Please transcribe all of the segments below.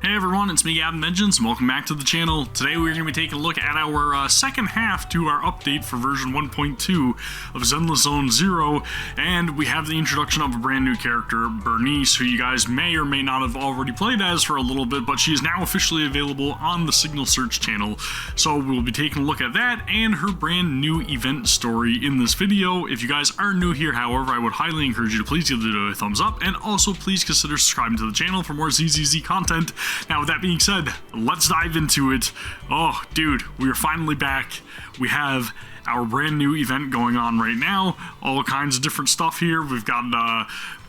Hey everyone, it's me Gavin, and welcome back to the channel. Today we're going to be taking a look at our second half to our update for version 1.2 of Zenless Zone 0, and we have the introduction of a brand new character, Burnice, who you guys may or may not have already played as for a little bit, but she is now officially available on the Signal Search channel. So we'll be taking a look at that and her brand new event story in this video. If you guys are new here, however, I would highly encourage you to please give the video a thumbs up, and also please consider subscribing to the channel for more ZZZ content. Now, with that being said, let's dive into it. Oh, dude, we are finally back. We have our brand new event going on right now. All kinds of different stuff here. We've got,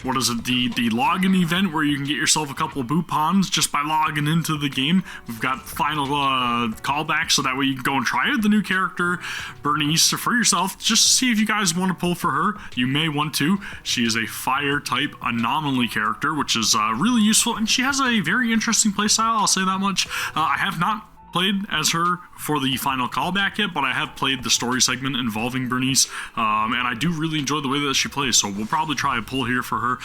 what is it, the login event where you can get yourself a couple of boopons just by logging into the game. We've got final callbacks, so that way you can go and try out the new character, Burnice, for yourself, just to see if you guys want to pull for her. You may want to. She is a fire type anomaly character, which is really useful, and she has a very interesting playstyle, I'll say that much. I have not played as her for the final callback yet, but I have played the story segment involving Burnice, and I do really enjoy the way that she plays, so we'll probably try a pull here for her.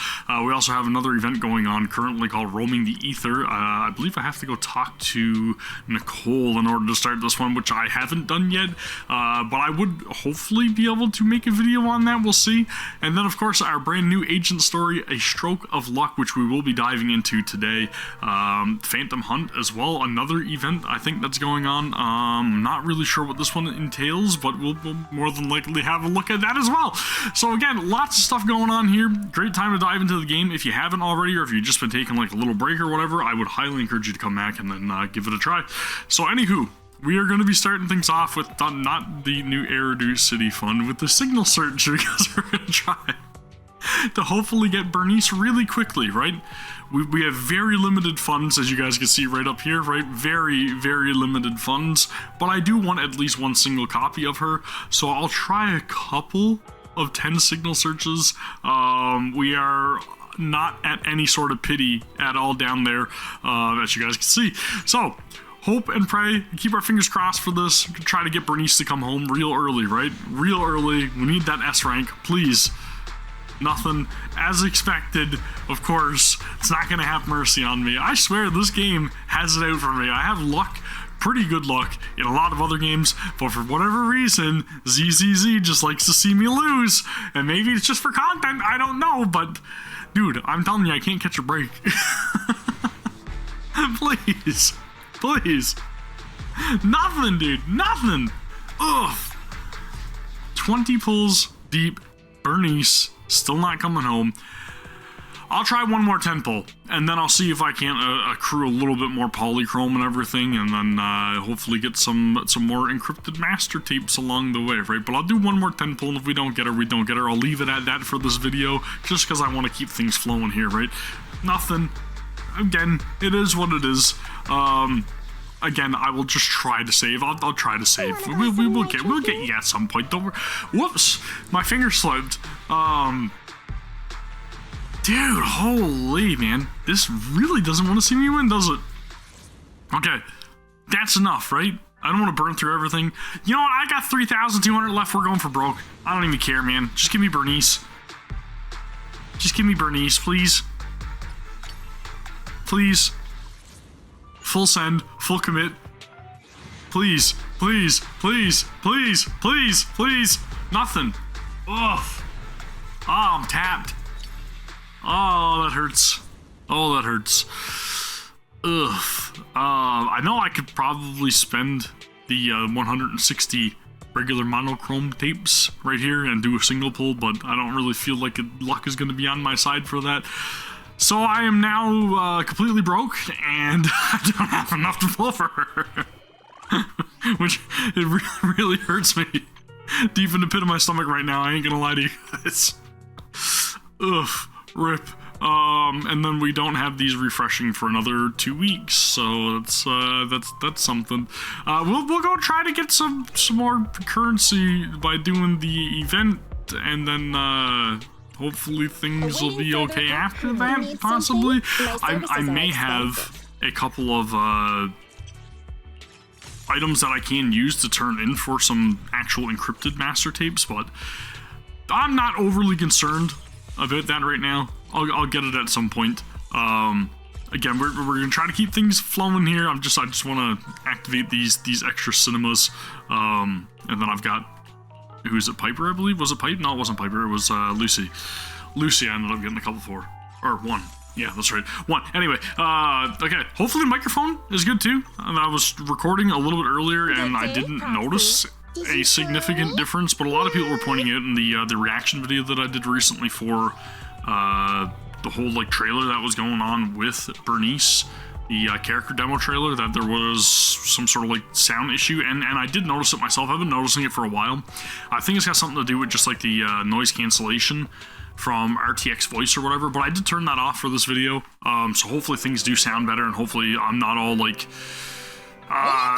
We also have another event going on currently called Roaming the Ether. I believe I have to go talk to Nicole in order to start this one, which I haven't done yet, but I would hopefully be able to make a video on that. We'll see. And then, of course, our brand new agent story, A Stroke of Luck, which we will be diving into today. Phantom Hunt as well, another event I think that's going on. Not really sure what this one entails, but we'll more than likely have a look at that as well. So again, lots of stuff going on here. Great time to dive into the game. If you haven't already, or if you've just been taking like a little break or whatever, I would highly encourage you to come back and then give it a try. So anywho, we are going to be starting things off with not the new Eridu City Fund, with the Signal Search, because we're going to try to hopefully get Burnice really quickly, right? We have very limited funds, as you guys can see right up here, right? Very, very limited funds, but I do want at least one single copy of her, so I'll try a couple of 10 Signal Searches. We are not at any sort of pity at all down there, as you guys can see. So, hope and pray, keep our fingers crossed for this. Try to get Burnice to come home real early, right? Real early. We need that S rank, please. Nothing as expected, of course. It's not gonna have mercy on me. I swear this game has it out for me. I have luck, pretty good luck, in a lot of other games, but for whatever reason, ZZZ just likes to see me lose. And maybe it's just for content, I don't know, but dude, I'm telling you, I can't catch a break. Please, please. Nothing, dude, nothing. Ugh. 20 pulls deep, Burnice still not coming home. I'll try one more 10 pull, and then I'll see if I can't accrue a little bit more polychrome and everything, and then hopefully get some more encrypted master tapes along the way, right? But I'll do one more 10 pull, and if we don't get her, we don't get her. I'll leave it at that for this video, just because I want to keep things flowing here, right? Nothing. Again, it is what it is. Again, I will just try to save. I'll try to save. We'll get you at some point. Don't worry. Whoops, my finger slipped. Dude, holy man, this really doesn't want to see me win, does it? Okay, that's enough, right? I don't want to burn through everything. You know what? I got 3,200 left. We're going for broke. I don't even care, man. Just give me Burnice. Just give me Burnice, please. Please. Full send, full commit. Please, please, please, please, please, please. Nothing. Ugh. Oh, I'm tapped. Oh, that hurts. Oh, that hurts. Ugh. I know I could probably spend the 160 regular monochrome tapes right here and do a single pull, but I don't really feel like luck is going to be on my side for that. So I am now completely broke, and I don't have enough to pull for her. Which, it really hurts me deep in the pit of my stomach right now, I ain't gonna lie to you guys. Ugh, rip. And then we don't have these refreshing for another 2 weeks, so that's something. We'll go try to get some more currency by doing the event, and then hopefully things will be okay after that, possibly. I may have a couple of items that I can use to turn in for some actual encrypted master tapes, but I'm not overly concerned about that right now. I'll get it at some point. again, we're gonna try to keep things flowing here. I just want to activate these extra cinemas, and then I've got, who's it? Piper, I believe. Was it Piper? No, it wasn't Piper. It was Lucy. Lucy, I ended up getting a couple for, or one. Yeah, that's right. One. Anyway, okay. Hopefully the microphone is good too. And I was recording a little bit earlier and I didn't notice a significant difference, but a lot of people were pointing out in the reaction video that I did recently for the whole like trailer that was going on with Burnice, the character demo trailer, that there was some sort of like sound issue, and I did notice it myself. I've been noticing it for a while. I think it's got something to do with just like the noise cancellation from RTX voice or whatever, but I did turn that off for this video, so hopefully things do sound better, and hopefully I'm not all like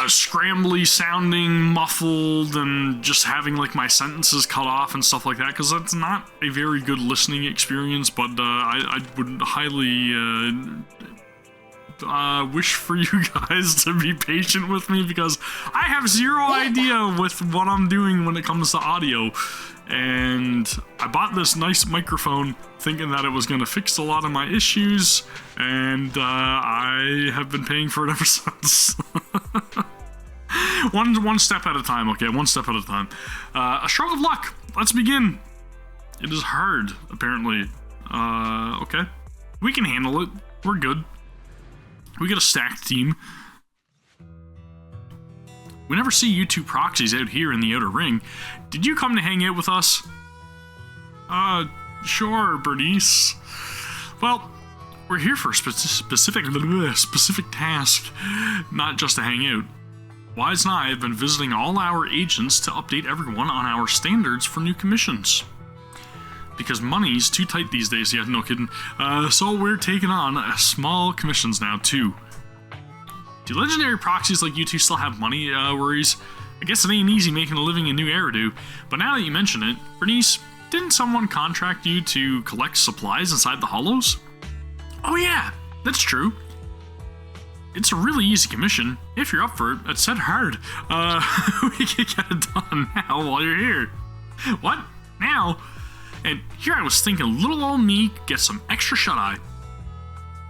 scrambly sounding, muffled, and just having like my sentences cut off and stuff like that, because that's not a very good listening experience. But I would highly wish for you guys to be patient with me, because I have zero idea with what I'm doing when it comes to audio. And I bought this nice microphone thinking that it was going to fix a lot of my issues, and I have been paying for it ever since. one step at a time, okay? One step at a time. A stroke of luck. Let's begin. It is hard, apparently. Okay. We can handle it. We're good. We got a stacked team. We never see you two proxies out here in the outer ring. Did you come to hang out with us? Sure, Burnice. Well, we're here for a specific task, not just to hang out. Wise and I have been visiting all our agents to update everyone on our standards for new commissions. Because money's too tight these days, yeah, no kidding. So we're taking on small commissions now, too. Do legendary proxies like you two still have money worries? I guess it ain't easy making a living in New Eridu, but now that you mention it, Burnice, didn't someone contract you to collect supplies inside the hollows? Oh yeah, that's true. It's a really easy commission. If you're up for it, it's set hard. We can get it done now while you're here. What? Now? And here I was thinking little old me could get some extra shut-eye.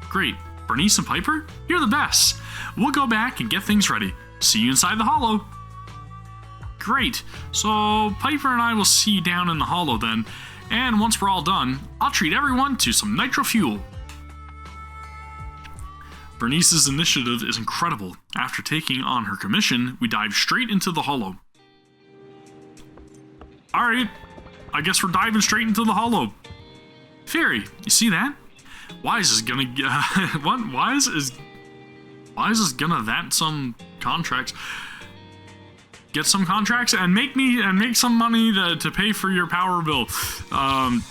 Great. Burnice and Piper? You're the best. We'll go back and get things ready. See you inside the hollow. Great. So Piper and I will see you down in the hollow then. And once we're all done, I'll treat everyone to some nitro fuel. Burnice's initiative is incredible. After taking on her commission, we dive straight into the hollow. Alright, I guess we're diving straight into the hollow. Fairy, you see that? Wise is gonna what? Wise is gonna that some contracts. Get some contracts and make some money to pay for your power bill.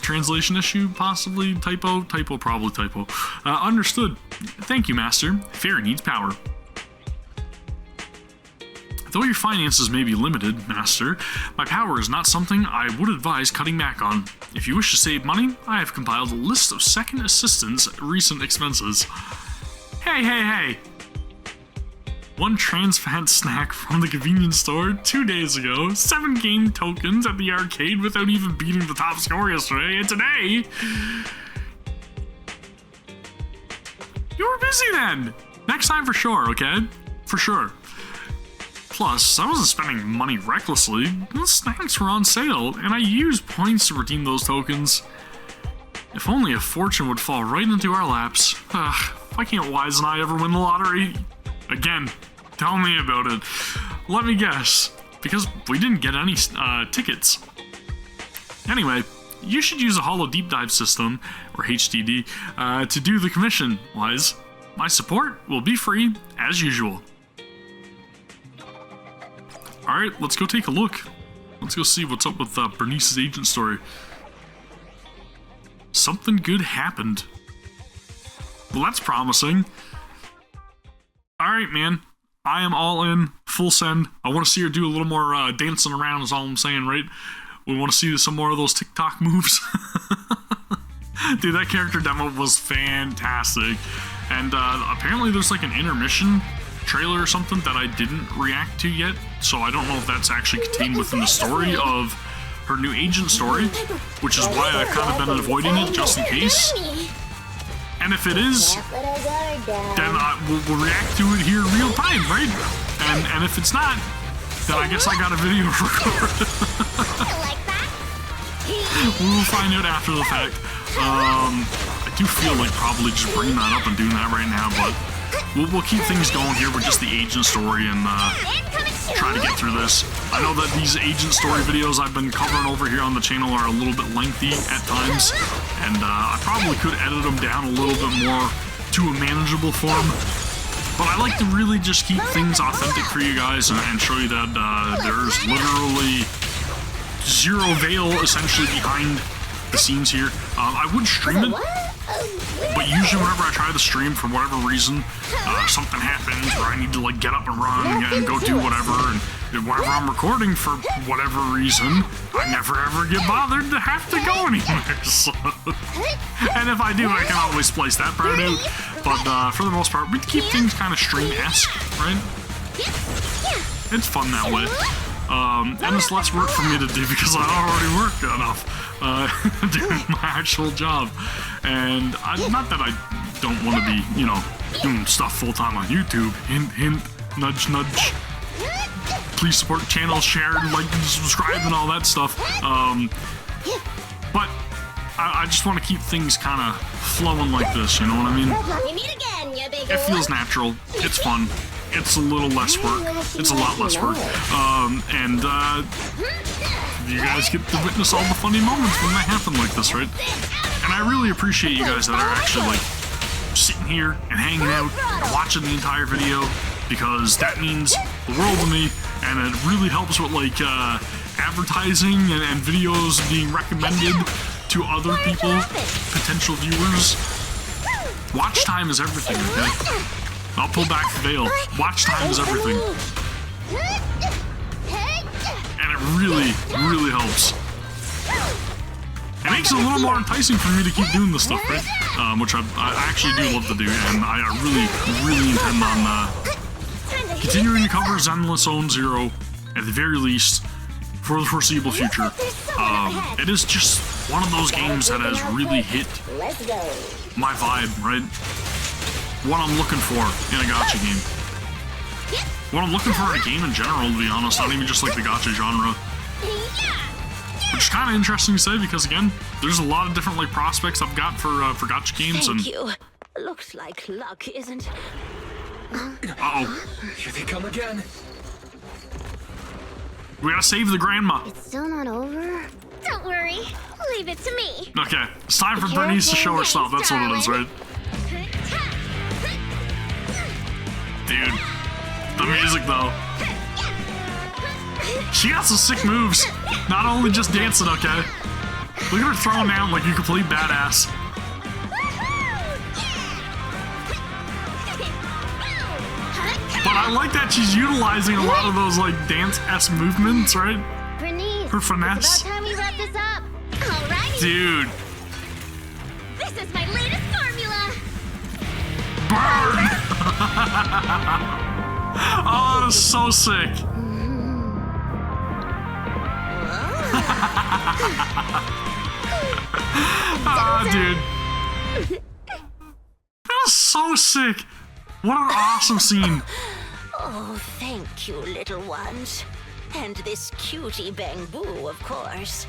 Translation issue, possibly. Typo, probably typo. Understood. Thank you, Master. Fairy needs power. Though your finances may be limited, Master, my power is not something I would advise cutting back on. If you wish to save money, I have compiled a list of second assistants' recent expenses. Hey! One trans fat snack from the convenience store 2 days ago, 7 game tokens at the arcade without even beating the top score yesterday, and today... You were busy then! Next time for sure, okay? For sure. Plus, I wasn't spending money recklessly. The snacks were on sale, and I used points to redeem those tokens. If only a fortune would fall right into our laps. Why can't Wise and I ever win the lottery? Again, tell me about it. Let me guess. Because we didn't get any tickets. Anyway, you should use a Hollow Deep Dive system, or HDD, to do the commission, Wise. My support will be free, as usual. Alright, let's go take a look. Let's go see what's up with Burnice's Agent Story. Something good happened. Well, that's promising. Alright, man. I am all in. Full send. I want to see her do a little more dancing around is all I'm saying, right? We want to see some more of those TikTok moves. Dude, that character demo was fantastic. And apparently there's like an intermission trailer or something that I didn't react to yet, so I don't know if that's actually contained within the story of her new agent story, which is why I've kind of been avoiding it just in case. And if it is, then we'll react to it here real time, right? And if it's not, then I guess I got a video recorded. We will find out after the fact. I do feel like probably just bringing that up and doing that right now, but we'll keep things going here with just the agent story and try to get through this. I know that these agent story videos I've been covering over here on the channel are a little bit lengthy at times, and I probably could edit them down a little bit more to a manageable form. But I like to really just keep things authentic for you guys and show you that there's literally zero veil essentially behind the scenes here. I would stream it, but usually whenever I try to stream, for whatever reason, something happens where I need to like get up and run and go do whatever, and whenever I'm recording for whatever reason, I never ever get bothered to have to go anywhere. So, and if I do, I can always splice that part out. But for the most part, we keep things kind of stream-esque, right? It's fun that way. And it's less work for me to do because I already work enough doing my actual job. And not that I don't want to be, you know, doing stuff full-time on YouTube. Hint, hint, nudge, nudge. Please support the channel, share, like, and subscribe, and all that stuff. But I just want to keep things kind of flowing like this, you know what I mean? It feels natural. It's fun. It's a little less work. It's a lot less work. And you guys get to witness all the funny moments when they happen like this, right? And I really appreciate you guys that are actually, like, sitting here and hanging out and watching the entire video, because that means the world to me, and it really helps with, like, advertising and videos being recommended to other people, potential viewers. Watch time is everything, okay? I'll pull back the veil. Watch time is everything. And it really, really helps. It makes it a little more enticing for me to keep doing this stuff, right? Which I actually do love to do, and I really, really intend on continuing to cover Zenless Zone Zero, at the very least, for the foreseeable future. It is just one of those games that has really hit my vibe, right? What I'm looking for in a gacha game. What I'm looking for in a game in general, to be honest, not even just like the gacha genre. Which is kind of interesting to say, because again, there's a lot of different like prospects I've got for gacha games. Thank you. Looks like luck, isn't? Uh-oh. Here they come again. We gotta save the grandma. It's still not over? Don't worry. Leave it to me. Okay, it's time for Burnice to show her stuff. That's what it is, right? Dude, the music though. She got some sick moves. Not only just dancing, okay? Look at her throwing down like a complete badass. But I like that she's utilizing a lot of those like dance-esque movements, right? Burnice, Her finesse. it's about time we wrap this up. Alrighty. Dude. This is my latest formula. Burn! Oh, that was so sick. Oh, dude. That was so sick. What an awesome scene. Oh, thank you, little ones. And this cutie bamboo, of course.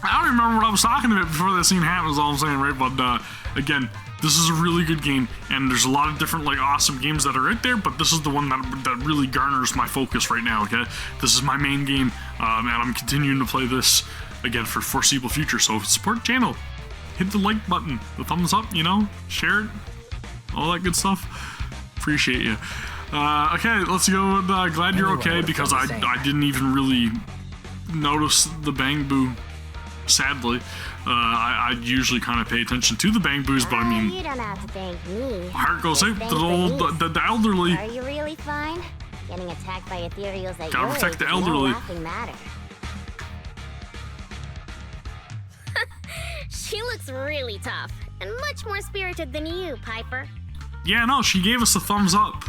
I don't remember what I was talking about before that scene happened, is all I'm saying, right? But, again, this is a really good game, and there's a lot of different, like, awesome games that are out there, but this is the one that really garners my focus right now, okay? This is my main game, and I'm continuing to play this, again, for foreseeable future, so support the channel. Hit the like button, the thumbs up, you know, share it, all that good stuff. Appreciate you. Okay, let's go with Glad You're Okay, because I didn't even really notice the bang boo, sadly. I usually kind of pay attention to the bang boos, but I mean, You don't have to thank me. heart goes out to the elderly. Are you really fine? Getting attacked by ethereals like Gotta yours protect the is elderly. no laughing matter. She looks really tough and much more spirited than you, Piper. Yeah, no, she gave us a thumbs up.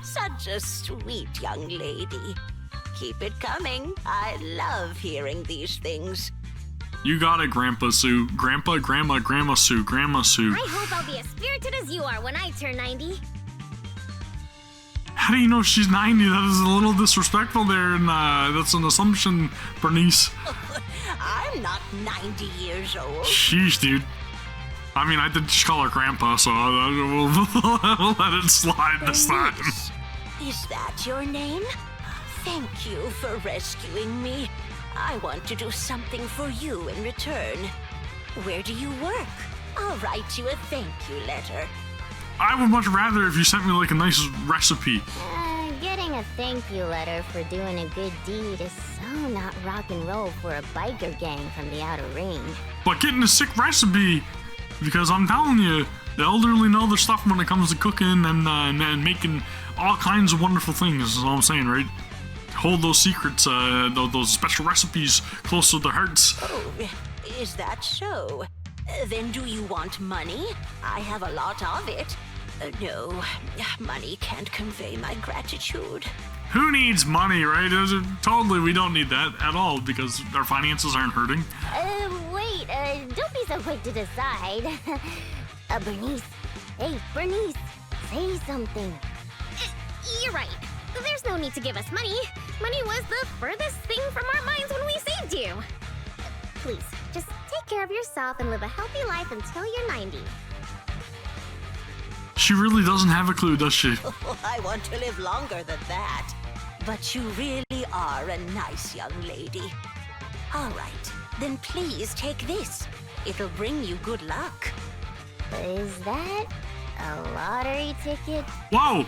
Such a sweet young lady. Keep it coming. I love hearing these things. You got it, Grandpa Sue. Grandpa, Grandma, Grandma Sue, Grandma Sue. I hope I'll be as spirited as you are when I turn 90. How do you know she's 90? That is a little disrespectful there, and that's an assumption, Burnice. I'm not 90 years old. Sheesh, dude. I mean, I did just call her Grandpa, so we'll let it slide this time. Burnice, is that your name? Thank you for rescuing me. I want to do something for you in return. Where do you work? I'll write you a thank you letter. I would much rather if you sent me like a nice recipe. Getting a thank you letter for doing a good deed is so not rock and roll for a biker gang from the outer ring. But getting a sick recipe, because I'm telling you, the elderly know their stuff when it comes to cooking and making all kinds of wonderful things, is all I'm saying, right? Hold those secrets, those special recipes close to their hearts. Oh, is that so? Then do you want money? I have a lot of it. No, money can't convey my gratitude. Who needs money, right? Totally, we don't need that at all because our finances aren't hurting. Wait, don't be so quick to decide. Burnice. Hey, Burnice, say something. You're right. There's no need to give us money. Money was the furthest thing from our minds when we saved you. Please, just take care of yourself and live a healthy life until you're 90. She really doesn't have a clue, does she? I want to live longer than that. But you really are a nice young lady. All right, then please take this. It'll bring you good luck. Is that a lottery ticket? Whoa!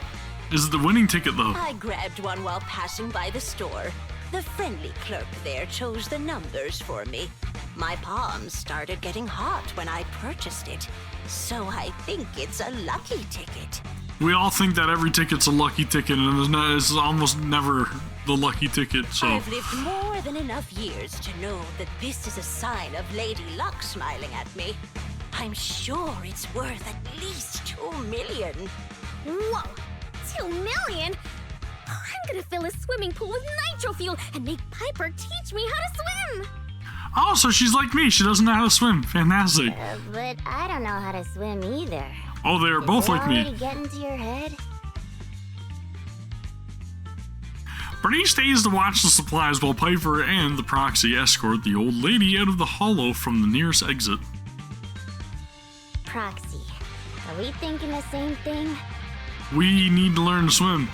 Is it the winning ticket, though? I grabbed one while passing by the store. The friendly clerk there chose the numbers for me. My palms started getting hot when I purchased it, so I think it's a lucky ticket. We all think that every ticket's a lucky ticket, and it's almost never the lucky ticket, so... I've lived more than enough years to know that this is a sign of Lady Luck smiling at me. I'm sure it's worth at least 2 million. Whoa! 2 million? I'm gonna fill a swimming pool with nitro fuel and make Piper teach me how to swim! Oh, so she's like me. She doesn't know how to swim. Fantastic. But I don't know how to swim either. Oh, they're both like me. Get into your head? Burnice stays to watch the supplies while Piper and the proxy escort the old lady out of the hollow from the nearest exit. Proxy, are we thinking the same thing? We need to learn to swim.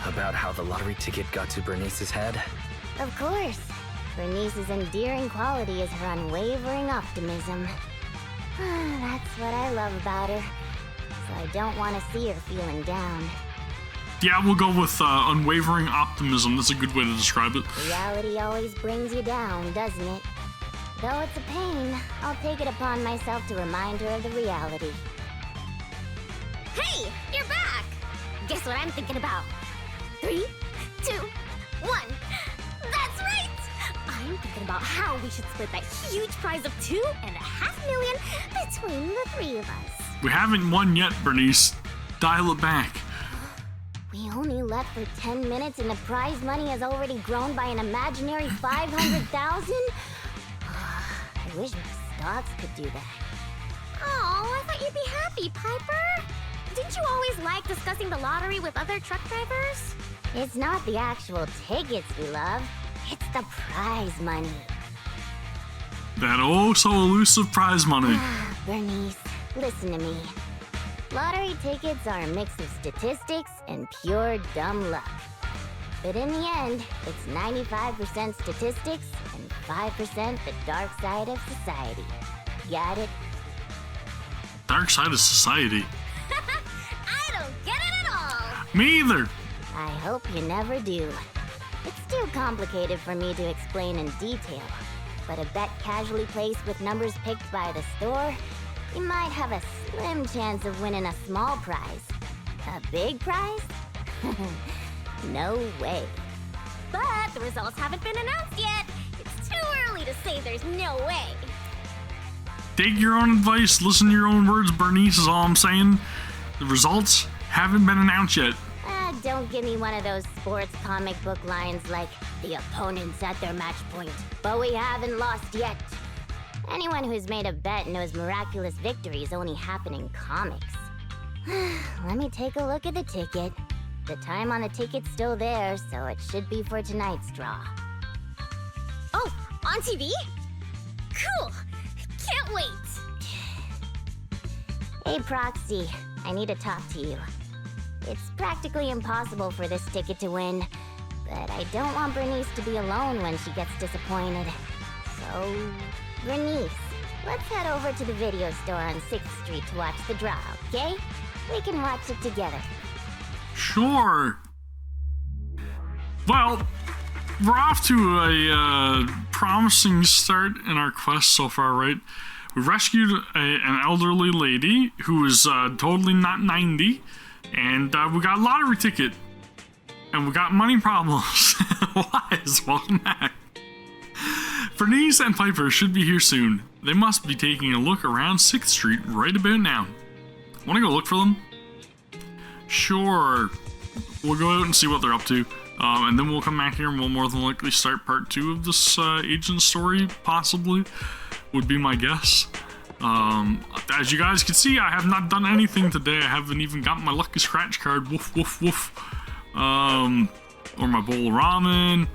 About how the lottery ticket got to Burnice's head? Of course. Burnice's endearing quality is her unwavering optimism. That's what I love about her. So I don't want to see her feeling down. Yeah, we'll go with unwavering optimism. That's a good way to describe it. Reality always brings you down, doesn't it? Though it's a pain, I'll take it upon myself to remind her of the reality. Hey, you're back! Guess what I'm thinking about? 3, 2, 1. That's right! I'm thinking about how we should split that huge prize of $2.5 million between the 3 of us. We haven't won yet, Burnice. Dial it back. We only left for 10 minutes and the prize money has already grown by an imaginary 500,000? I wish my stocks could do that. Oh, I thought you'd be happy, Piper. Didn't you always like discussing the lottery with other truck drivers? It's not the actual tickets we love, it's the prize money. That oh so elusive prize money. Burnice, listen to me. Lottery tickets are a mix of statistics and pure dumb luck. But in the end, it's 95% statistics and 5% the dark side of society. Got it? Dark side of society. I don't get it at all. Me either. I hope you never do. It's too complicated for me to explain in detail, but a bet casually placed with numbers picked by the store, you might have a slim chance of winning a small prize. A big prize? No way. But the results haven't been announced yet. It's too early to say there's no way. Take your own advice, listen to your own words, Burnice, is all I'm saying. The results haven't been announced yet. don't give me one of those sports comic book lines like, the opponent's at their match point, but we haven't lost yet. Anyone who's made a bet knows miraculous victories only happen in comics. Let me take a look at the ticket. The time on the ticket's still there, so it should be for tonight's draw. Oh, on TV? Cool! Can't wait! Hey, Proxy, I need to talk to you. It's practically impossible for this ticket to win, but I don't want Burnice to be alone when she gets disappointed. So, Burnice, let's head over to the video store on 6th Street to watch the draw, okay? We can watch it together. Sure. Well, we're off to a promising start in our quest so far, right? We rescued an elderly lady who was totally not 90, and we got a lottery ticket, and we got money problems. Wise, welcome back. Burnice and Piper should be here soon. They must be taking a look around 6th Street right about now. Want to go look for them? Sure. We'll go out and see what they're up to. And then we'll come back here and we'll more than likely start part 2 of this agent story, possibly, would be my guess. As you guys can see, I have not done anything today. I haven't even got my lucky scratch card, woof, woof, woof. Or my bowl of ramen,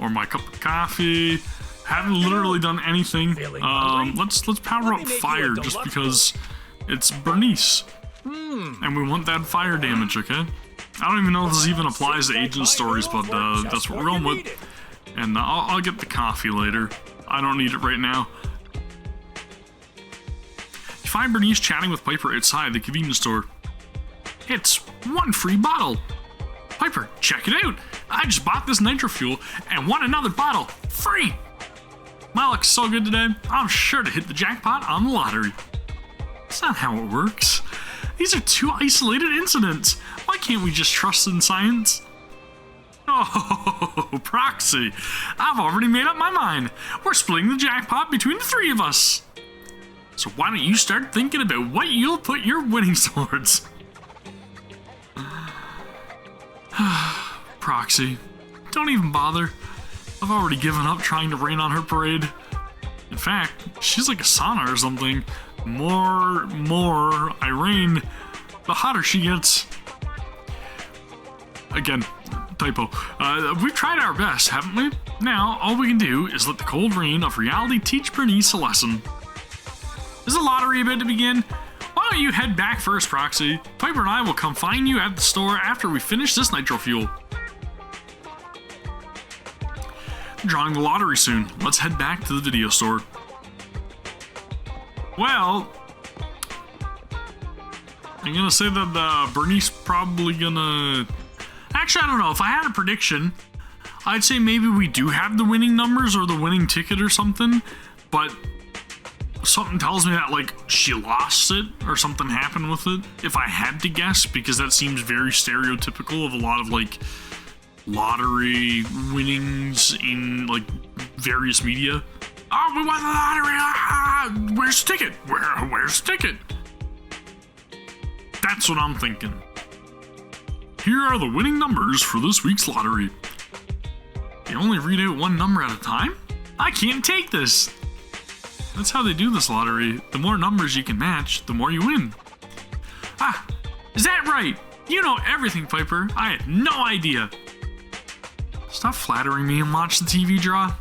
or my cup of coffee. Haven't literally done anything. Let's power up fire just because it's Burnice. And we want that fire damage, okay? I don't even know if this even applies to agent stories, but that's what we're going with. And I'll get the coffee later. I don't need it right now. You find Burnice chatting with Piper outside the convenience store. It's one free bottle. Piper, check it out. I just bought this nitro fuel and won another bottle free. My luck's so good today, I'm sure to hit the jackpot on the lottery. That's not how it works. These are 2 isolated incidents. Why can't we just trust in science? Oh, Proxy. I've already made up my mind. We're splitting the jackpot between the 3 of us. So why don't you start thinking about what you'll put your winnings towards? Proxy. Don't even bother. I've already given up trying to rain on her parade. In fact, she's like a sauna or something. More I rain, the hotter she gets. Again, typo. We've tried our best, haven't we? Now, all we can do is let the cold rain of reality teach Burnice a lesson. Is the lottery about to begin? Why don't you head back first, Proxy? Piper and I will come find you at the store after we finish this nitro fuel. Drawing the lottery soon. Let's head back to the video store. Well, I'm gonna say that Burnice probably gonna... Actually, I don't know. If I had a prediction, I'd say maybe we do have the winning numbers or the winning ticket or something, but something tells me that, like, she lost it or something happened with it, if I had to guess, because that seems very stereotypical of a lot of, like, lottery winnings in, like, various media. Oh, we won the lottery! Ah, where's the ticket? Where's the ticket? That's what I'm thinking. Here are the winning numbers for this week's lottery. They only read out 1 number at a time? I can't take this! That's how they do this lottery. The more numbers you can match, the more you win. Ah, is that right? You know everything, Piper. I had no idea. Stop flattering me and watch the TV draw.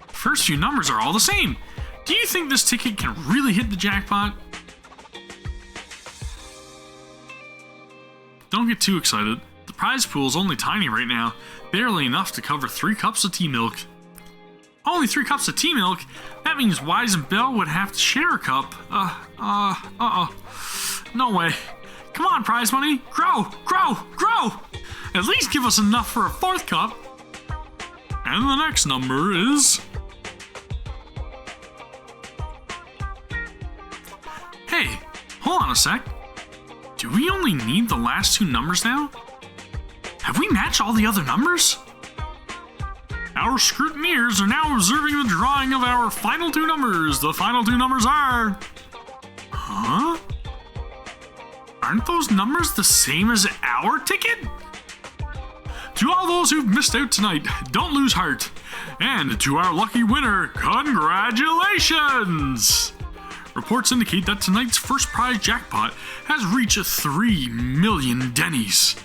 First few numbers are all the same. Do you think this ticket can really hit the jackpot? Don't get too excited. The prize pool is only tiny right now, barely enough to cover 3 cups of tea milk. Only 3 cups of tea milk? That means Wise and Belle would have to share a cup. No way. Come on, prize money. Grow, grow, grow! At least give us enough for a 4th cup. And the next number is... Hey, hold on a sec. Do we only need the last 2 numbers now? Have we matched all the other numbers? Our scrutineers are now observing the drawing of our final 2 numbers. The final 2 numbers are... Huh? Aren't those numbers the same as our ticket? to all those who've missed out tonight, don't lose heart. And to our lucky winner, congratulations! Reports indicate that tonight's first prize jackpot has reached 3 million Dennies.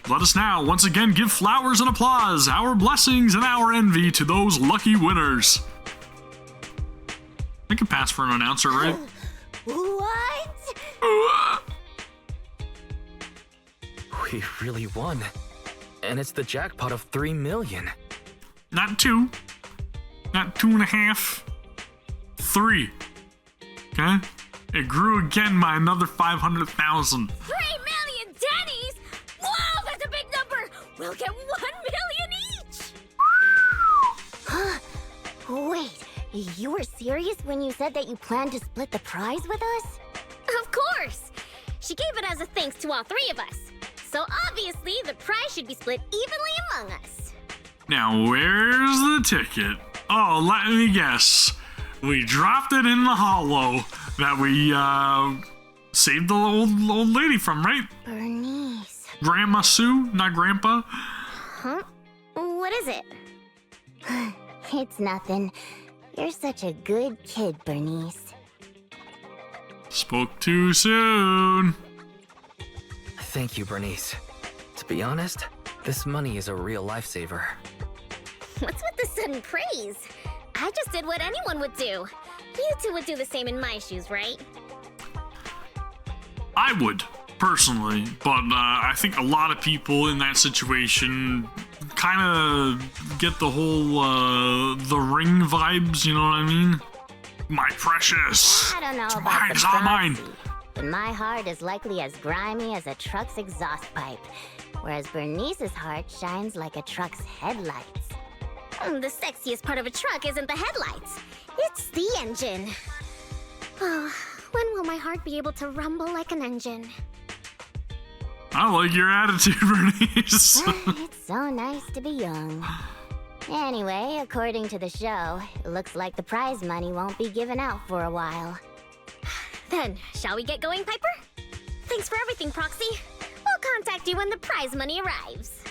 Let us now once again give flowers and applause, our blessings and our envy to those lucky winners. I can pass for an announcer, right? What? We really won. And it's the jackpot of 3 million. Not 2. Not 2.5. 3. Okay? It grew again by another 500,000. 3 million Dennies? Whoa, that's a big number! We'll get 1 million each! Wait, you were serious when you said that you planned to split the prize with us? Of course! She gave it as a thanks to all 3 of us. So obviously, the prize should be split evenly among us. Now, where's the ticket? Oh, let me guess. We dropped it in the hollow that we, saved the old lady from, right? Burnice. Grandma Sue, not Grandpa? Huh? What is it? It's nothing. You're such a good kid, Burnice. Spoke too soon. Thank you, Burnice. To be honest, this money is a real lifesaver. What's with the sudden praise? I just did what anyone would do. You two would do the same in my shoes, right? I would, personally, but I think a lot of people in that situation kind of get the whole, the Ring vibes, you know what I mean? My precious. I don't know about Mine, the it's all mine. bossy, but my heart is likely as grimy as a truck's exhaust pipe, whereas Burnice's heart shines like a truck's headlights. The sexiest part of a truck isn't the headlights. It's the engine. Oh, when will my heart be able to rumble like an engine? I like your attitude, Burnice. It's so nice to be young. Anyway, according to the show, it looks like the prize money won't be given out for a while. Then, shall we get going, Piper? Thanks for everything, Proxy. We'll contact you when the prize money arrives.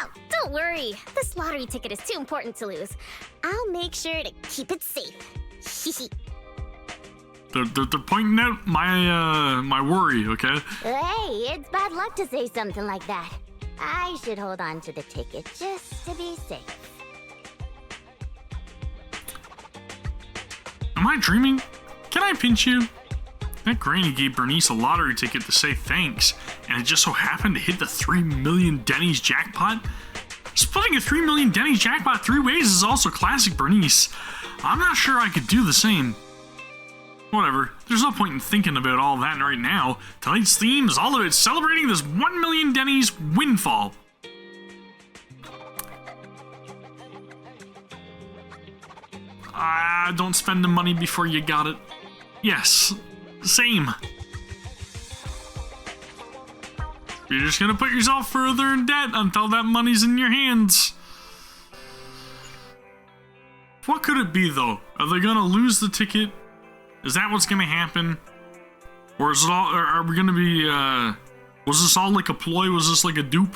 Oh, don't worry. This lottery ticket is too important to lose. I'll make sure to keep it safe. They're pointing out my worry, okay? Hey, it's bad luck to say something like that. I should hold on to the ticket just to be safe. Am I dreaming? Can I pinch you? That granny gave Burnice a lottery ticket to say thanks, and it just so happened to hit the 3 million Dennies jackpot? Splitting a 3 million Dennies jackpot 3 ways is also classic Burnice. I'm not sure I could do the same. Whatever, there's no point in thinking about all that right now. Tonight's theme is all about celebrating this 1 million Dennies windfall. Don't spend the money before you got it. Yes, same. You're just gonna put yourself further in debt until that money's in your hands. What could it be, though? Are they gonna lose the ticket? Is that what's gonna happen? Or is it all, or are we gonna be, was this all like a ploy? Was this like a dupe?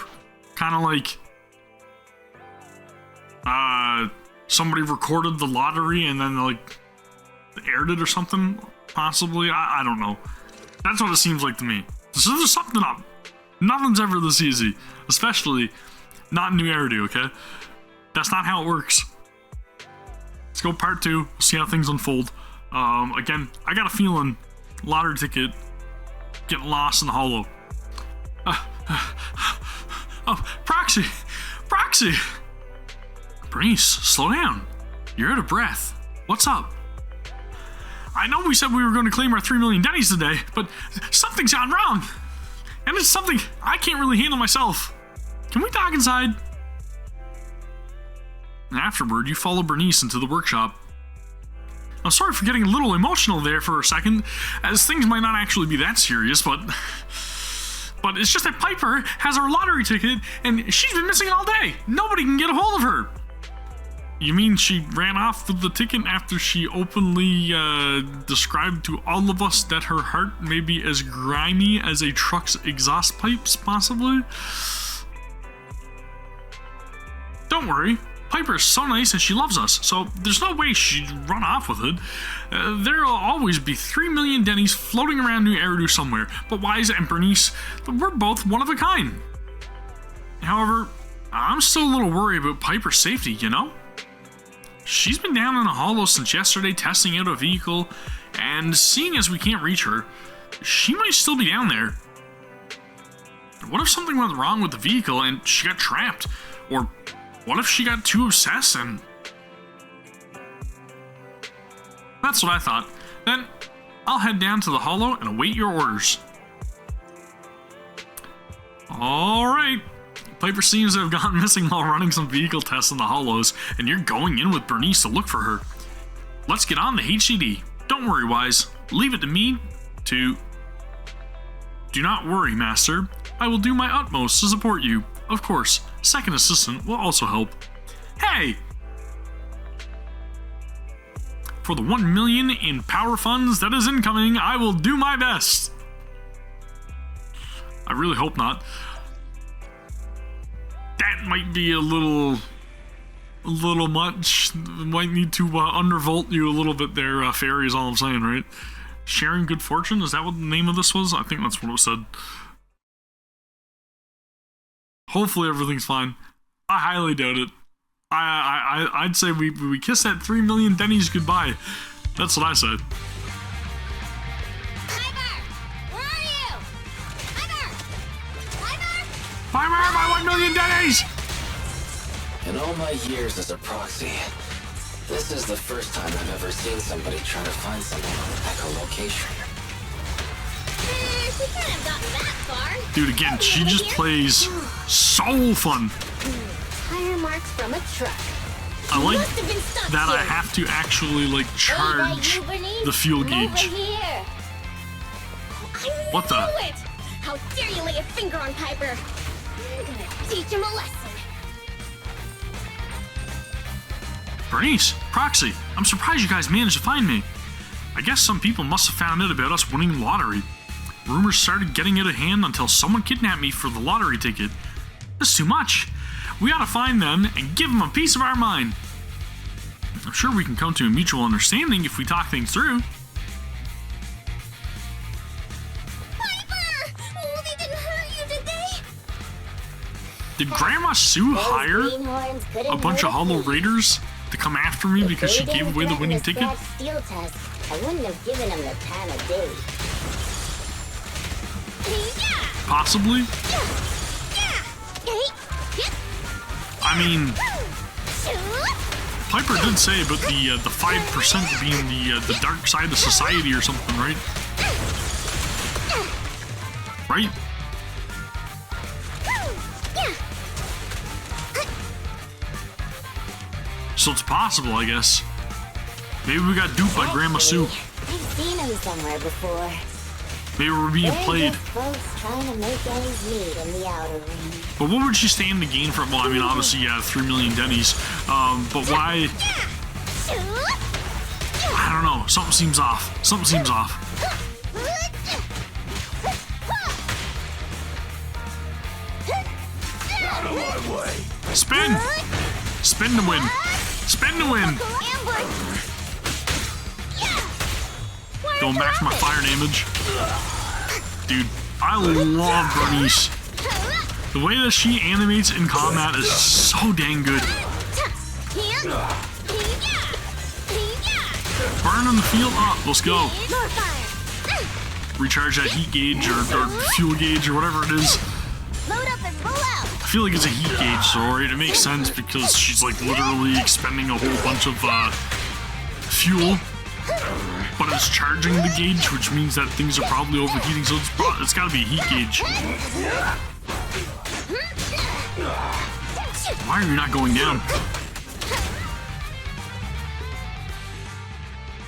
Kinda like, somebody recorded the lottery and then like aired it or something? Possibly? I don't know. That's what it seems like to me. So there's something up. Nothing's ever this easy. Especially not in New Eridu, okay? That's not how it works. Let's go part 2. See how things unfold. Again, I got a feeling lottery ticket getting lost in the hollow. Oh, Proxy! Proxy! Burnice, slow down. You're out of breath. What's up? I know we said we were going to claim our 3 million Dennies today, but something's gone wrong. And it's something I can't really handle myself. Can we talk inside? And afterward, you follow Burnice into the workshop. I'm sorry for getting a little emotional there for a second, as things might not actually be that serious, but it's just that Piper has our lottery ticket, and she's been missing all day. Nobody can get a hold of her. You mean she ran off with the ticket after she openly described to all of us that her heart may be as grimy as a truck's exhaust pipes, possibly? don't worry. Piper is so nice and she loves us, so there's no way she'd run off with it. There'll always be 3 million Denny's floating around New Eridu somewhere, but Wise and Burnice, we're both one of a kind. However, I'm still a little worried about Piper's safety, you know? She's been down in a hollow since yesterday testing out a vehicle, and seeing as we can't reach her, she might still be down there. What if something went wrong with the vehicle and she got trapped? Or what if she got too obsessed and... That's what I thought. Then, I'll head down to the hollow and await your orders. Alright. Piper seems to have gone missing while running some vehicle tests in the hollows, and you're going in with Burnice to look for her. Let's get on the HCD. Don't worry, Wise. Leave it to me to... Do not worry, Master. I will do my utmost to support you. Of course, second assistant will also help. Hey! For the 1 million in power funds that is incoming, I will do my best. I really hope not. That might be a little much. Might need to undervolt you a little bit there, Fairy, is all I'm saying, right? Sharing good fortune, is that what the name of this was? I think that's what it was said. Hopefully everything's fine. I highly doubt it. I'd say we kiss that 3 million Denny's goodbye. That's what I said. Piper! Where are you? Piper! Piper! Piper, my 1 million Denny's! In all my years as a proxy, this is the first time I've ever seen somebody try to find something on echolocation. We couldn't have gotten that far. Dude, again, she just plays so fun. Tire marks from a truck. I like Must have been stuck that here. I have to actually, like, charge the fuel gauge. What the? Knew it! How dare you lay a finger on Piper? I'm gonna teach him a lesson. Burnice, Proxy, I'm surprised you guys managed to find me. I guess some people must have found out about us winning the lottery. Rumors started getting out of hand until someone kidnapped me for the lottery ticket. This is too much. We ought to find them and give them a piece of our mind. I'm sure we can come to a mutual understanding if we talk things through. Piper! Oh, they didn't hurt you, did they? Did Grandma Sue hire a bunch of Hollow Raiders to come after me because she gave away the winning ticket? Steel test, I wouldn't have given him the time of day. Possibly. I mean, Piper did say about the 5% being the dark side of society or something, right? Right? So it's possible, I guess. Maybe we got duped by Grandma Sue. I've seen him somewhere before. Maybe we're being played. Folks trying to make ends meet in the outer ring. But what would she stand to gain from? Well, I mean, obviously, yeah, 3 million Denny's. But why? I don't know. Something seems off. Something seems off. Out of my way. Spin! Spin to win. Spin to win. Going back for my fire damage. Dude, I love Burnice. The way that she animates in combat is so dang good. Burn in the field up. Let's go. Recharge that heat gauge or fuel gauge or whatever it is. Load up and roll out. I feel like it's a heat gauge, so right, it makes sense because she's like literally expending a whole bunch of fuel. But it's charging the gauge, which means that things are probably overheating, so it's gotta be a heat gauge. Why are you not going down?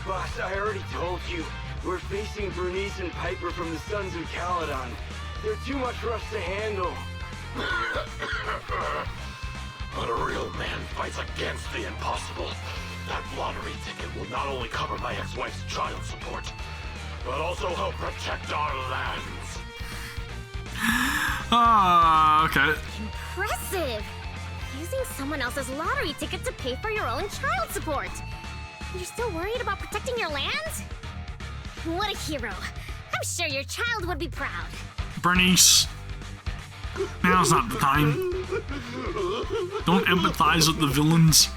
Boss, I already told you. We're facing Burnice and Piper from the Sons of Caledon. They're too much for us to handle. When a real man fights against the impossible, that lottery ticket will not only cover my ex-wife's child support, but also help protect our lands. Okay. Impressive. Using someone else's lottery ticket to pay for your own child support. You're still worried about protecting your land? What a hero. I'm sure your child would be proud. Burnice, now's not the time. Don't empathize with the villains.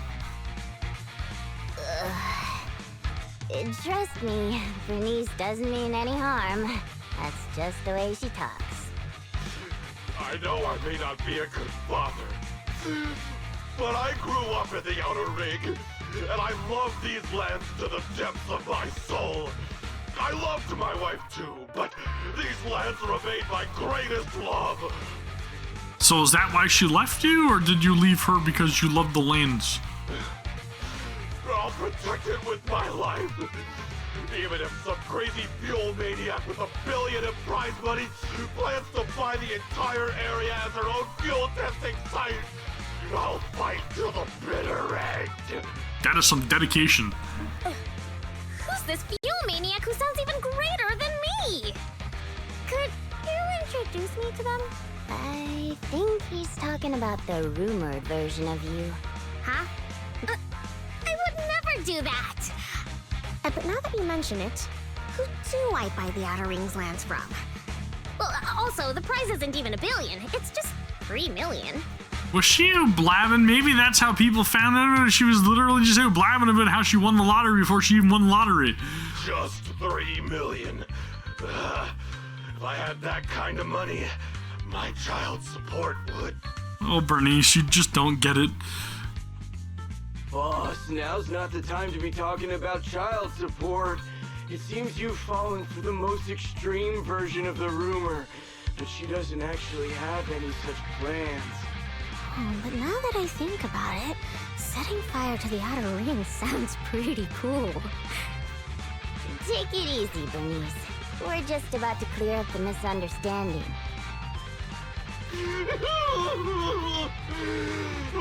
Trust me, Burnice doesn't mean any harm. That's just the way she talks. I know I may not be a good father, but I grew up in the Outer Ring, and I love these lands to the depths of my soul. I loved my wife too, but these lands remain my greatest love. So is that why she left you, or did you leave her because you loved the lands? I'll protect it with my life. Even if some crazy fuel maniac with $1 billion in prize money plans to buy the entire area as their own fuel testing site, I'll fight till the bitter end. That is some dedication. Who's this fuel maniac who sounds even greater than me? Could you introduce me to them? I think he's talking about the rumored version of you. Huh? I would never do that! But now that you mention it, who do I buy the Outer Rings lands from? Well, also, the prize isn't even $1 billion. It's just 3 million. Was she blabbing? Maybe that's how people found out. She was literally just blabbing about how she won the lottery before she even won the lottery. Just 3 million. If I had that kind of money, my child support would. Oh, Burnice, you just don't get it. Boss, now's not the time to be talking about child support. It seems you've fallen for the most extreme version of the rumor, but she doesn't actually have any such plans. But now that I think about it, setting fire to the Outer Ring sounds pretty cool. Take it easy, Burnice. We're just about to clear up the misunderstanding.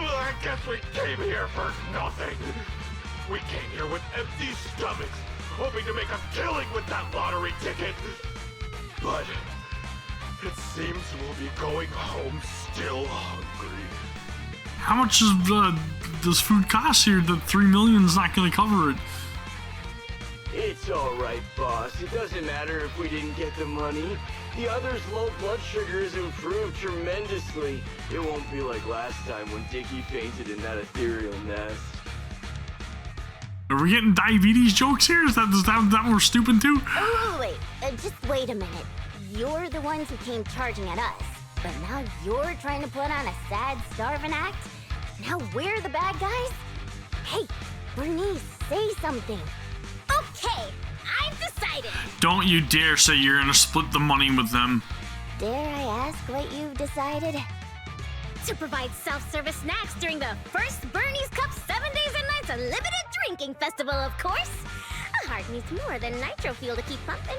I guess we came here for nothing. We came here with empty stomachs, hoping to make a killing with that lottery ticket. But it seems we'll be going home still hungry. How much does food cost here? The 3 million's not going to cover it. It's alright, boss. It doesn't matter if we didn't get the money. The other's low blood sugar has improved tremendously. It won't be like last time when Dickie fainted in that ethereal nest. Are we getting diabetes jokes here? Is that what we're stupid too? Oh, wait. Just wait a minute. You're the ones who came charging at us. But now you're trying to put on a sad, starving act? Now we're the bad guys? Hey, Burnice, say something. Okay, I've decided. Don't you dare say you're gonna split the money with them. Dare I ask what you've decided? To provide self-service snacks during the first Burnice Cup 7 Days and Nights Unlimited Drinking Festival, of course. A heart needs more than nitro fuel to keep pumping.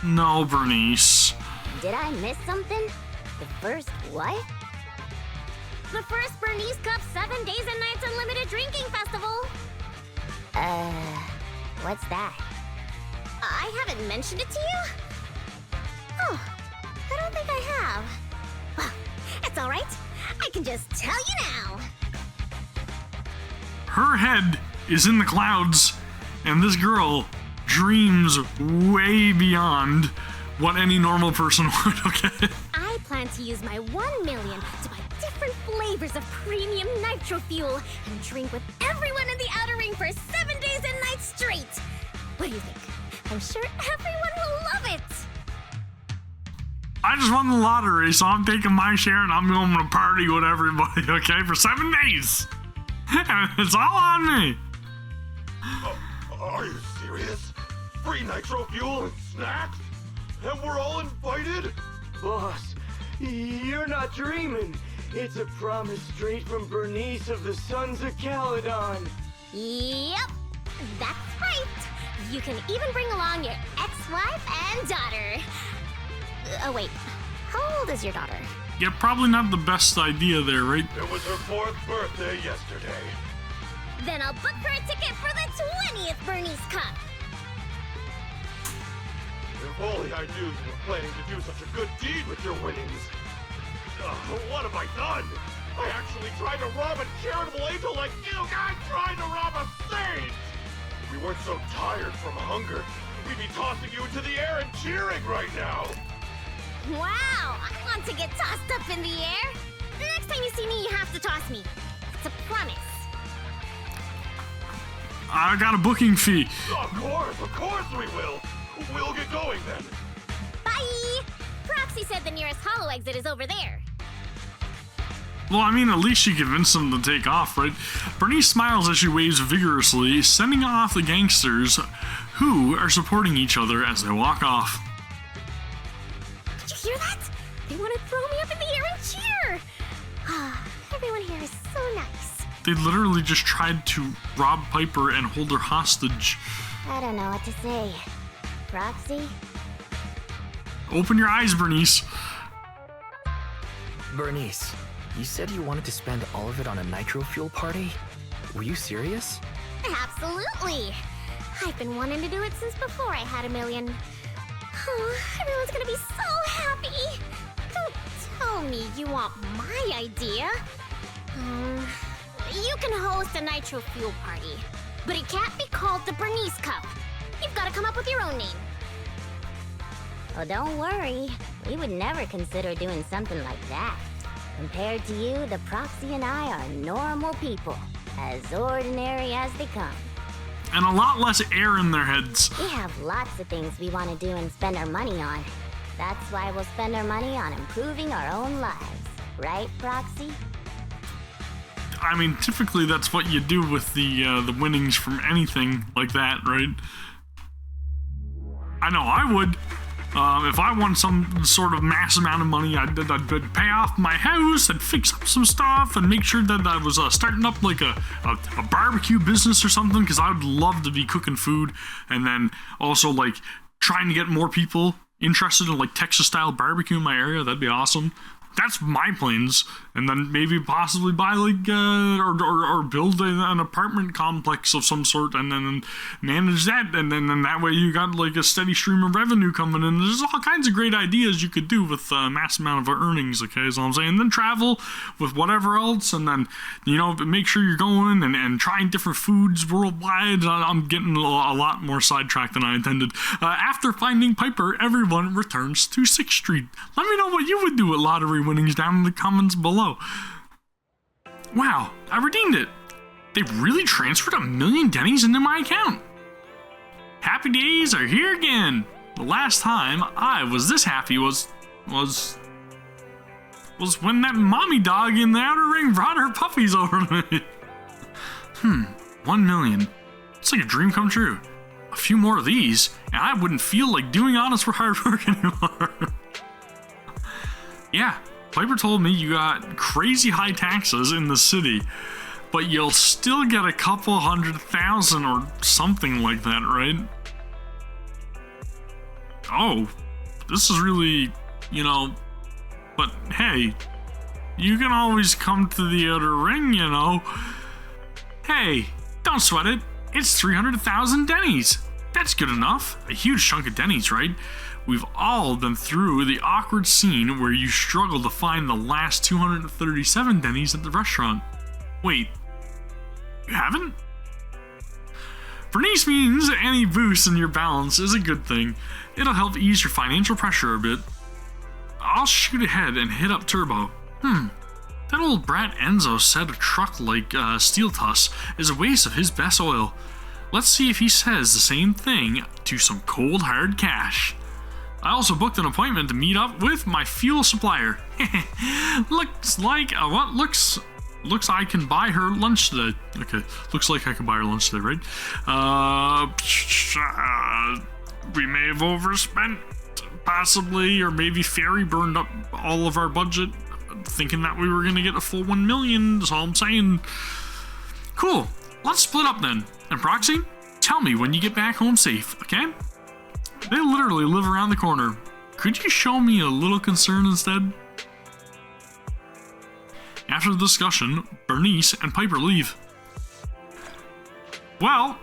No, Burnice. Did I miss something? The first what? The first Burnice Cup 7 Days and Nights Unlimited Drinking Festival. What's that? I haven't mentioned it to you? Oh, I don't think I have. Well, it's all right. I can just tell you now. Her head is in the clouds, and this girl dreams way beyond what any normal person would, okay? I plan to use my 1 million to buy different flavors of premium nitro fuel and drink with everyone in the Outer Ring for 7 days and nights straight. What do you think? I'm sure everyone will love it. I just won the lottery, so I'm taking my share and I'm going to party with everybody, okay, for 7 days. And it's all on me. Are you serious? Free nitro fuel and snacks? And we're all invited? Boss, you're not dreaming. It's a promise straight from Burnice of the Sons of Caledon. Yep, that's right. You can even bring along your ex-wife and daughter. Oh wait, how old is your daughter? Yeah, probably not the best idea there, right? It was her 4th birthday yesterday. Then I'll book her a ticket for the 20th Burnice Cup. If only I knew you were planning to do such a good deed with your winnings. What have I done? I actually tried to rob a charitable angel like you guys tried to rob a saint! If we weren't so tired from hunger, we'd be tossing you into the air and cheering right now! Wow, I want to get tossed up in the air. Next time you see me, you have to toss me. It's a promise. I got a booking fee. Of course we will! We'll get going then. Bye! Proxy said the nearest hollow exit is over there. Well, I mean, at least she convinced them to take off, right? Burnice smiles as she waves vigorously, sending off the gangsters who are supporting each other as they walk off. Did you hear that? They want to throw me up in the air and cheer! Everyone here is so nice. They literally just tried to rob Piper and hold her hostage. I don't know what to say. Proxy? Open your eyes, Burnice. Burnice, you said you wanted to spend all of it on a nitro fuel party? Were you serious? Absolutely! I've been wanting to do it since before I had $1 million. Oh, everyone's gonna be so happy! Don't tell me you want my idea. You can host a nitro fuel party, but it can't be called the Burnice Cup. You've gotta come up with your own name. Well, don't worry. We would never consider doing something like that. Compared to you, the Proxy and I are normal people. As ordinary as they come. And a lot less air in their heads. We have lots of things we want to do and spend our money on. That's why we'll spend our money on improving our own lives. Right, Proxy? I mean, typically that's what you do with the winnings from anything like that, right? I know I would. If I won some sort of mass amount of money, I'd pay off my house, I'd fix up some stuff, and make sure that I was starting up like a barbecue business or something, because I would love to be cooking food, and then also like trying to get more people interested in like Texas-style barbecue in my area. That'd be awesome. That's my plans, and then maybe possibly buy like or build an apartment complex of some sort, and then manage that, and then that way you got like a steady stream of revenue coming in. There's all kinds of great ideas you could do with a mass amount of earnings. Okay, is all I'm saying. And then travel with whatever else, and then make sure you're going and trying different foods worldwide. I'm getting a lot more sidetracked than I intended. After finding Piper, everyone returns to 6th Street. Let me know what you would do at lottery winnings down in the comments below. Wow, I redeemed it. They really transferred 1 million Denny's into my account. Happy days are here again. The last time I was this happy was when that mommy dog in the outer ring brought her puppies over to me. 1 million. It's like a dream come true. A few more of these, and I wouldn't feel like doing honest for hard work anymore. Yeah, Piper told me you got crazy high taxes in the city, but you'll still get a couple 100,000 or something like that, right? Oh, this is really, but hey, you can always come to the outer ring, Hey, don't sweat it. It's 300,000 Denny's. That's good enough. A huge chunk of Denny's, right? We've all been through the awkward scene where you struggle to find the last 237 Denny's at the restaurant. Wait, you haven't? Burnice means any boost in your balance is a good thing. It'll help ease your financial pressure a bit. I'll shoot ahead and hit up Turbo. That old brat Enzo said a truck like Steel Tuss is a waste of his best oil. Let's see if he says the same thing to some cold hard cash. I also booked an appointment to meet up with my fuel supplier. Looks I can buy her lunch today. Okay, looks like I can buy her lunch today, right? We may have overspent, possibly, or maybe Fairy burned up all of our budget, thinking that we were gonna get a full 1 million, that's all I'm saying. Cool, let's split up then. And Proxy, tell me when you get back home safe, okay? They literally live around the corner. Could you show me a little concern instead? After the discussion, Burnice and Piper leave. Well,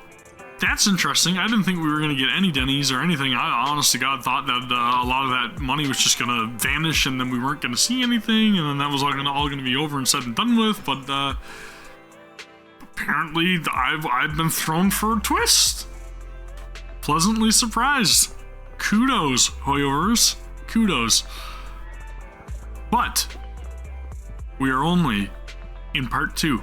That's interesting. I didn't think we were going to get any Denny's or anything. I honest to God thought that a lot of that money was just going to vanish and then we weren't going to see anything and then that was all going to be over and said and done with. But apparently I've been thrown for a twist. Pleasantly surprised. Kudos, Hoyovers. Kudos. But we are only in part 2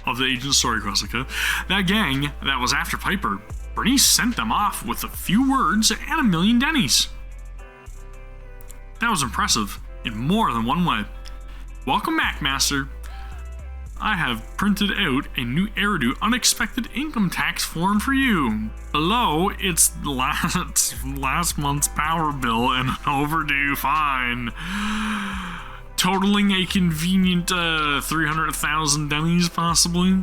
of the Agent Story quest, okay? That gang that was after Piper, Burnice sent them off with a few words and 1,000,000 Denny's. That was impressive in more than one way. Welcome back, Master. I have printed out a new Eridu unexpected income tax form for you. Below, it's last month's power bill and an overdue fine, totaling a convenient 300,000 Denny's, possibly.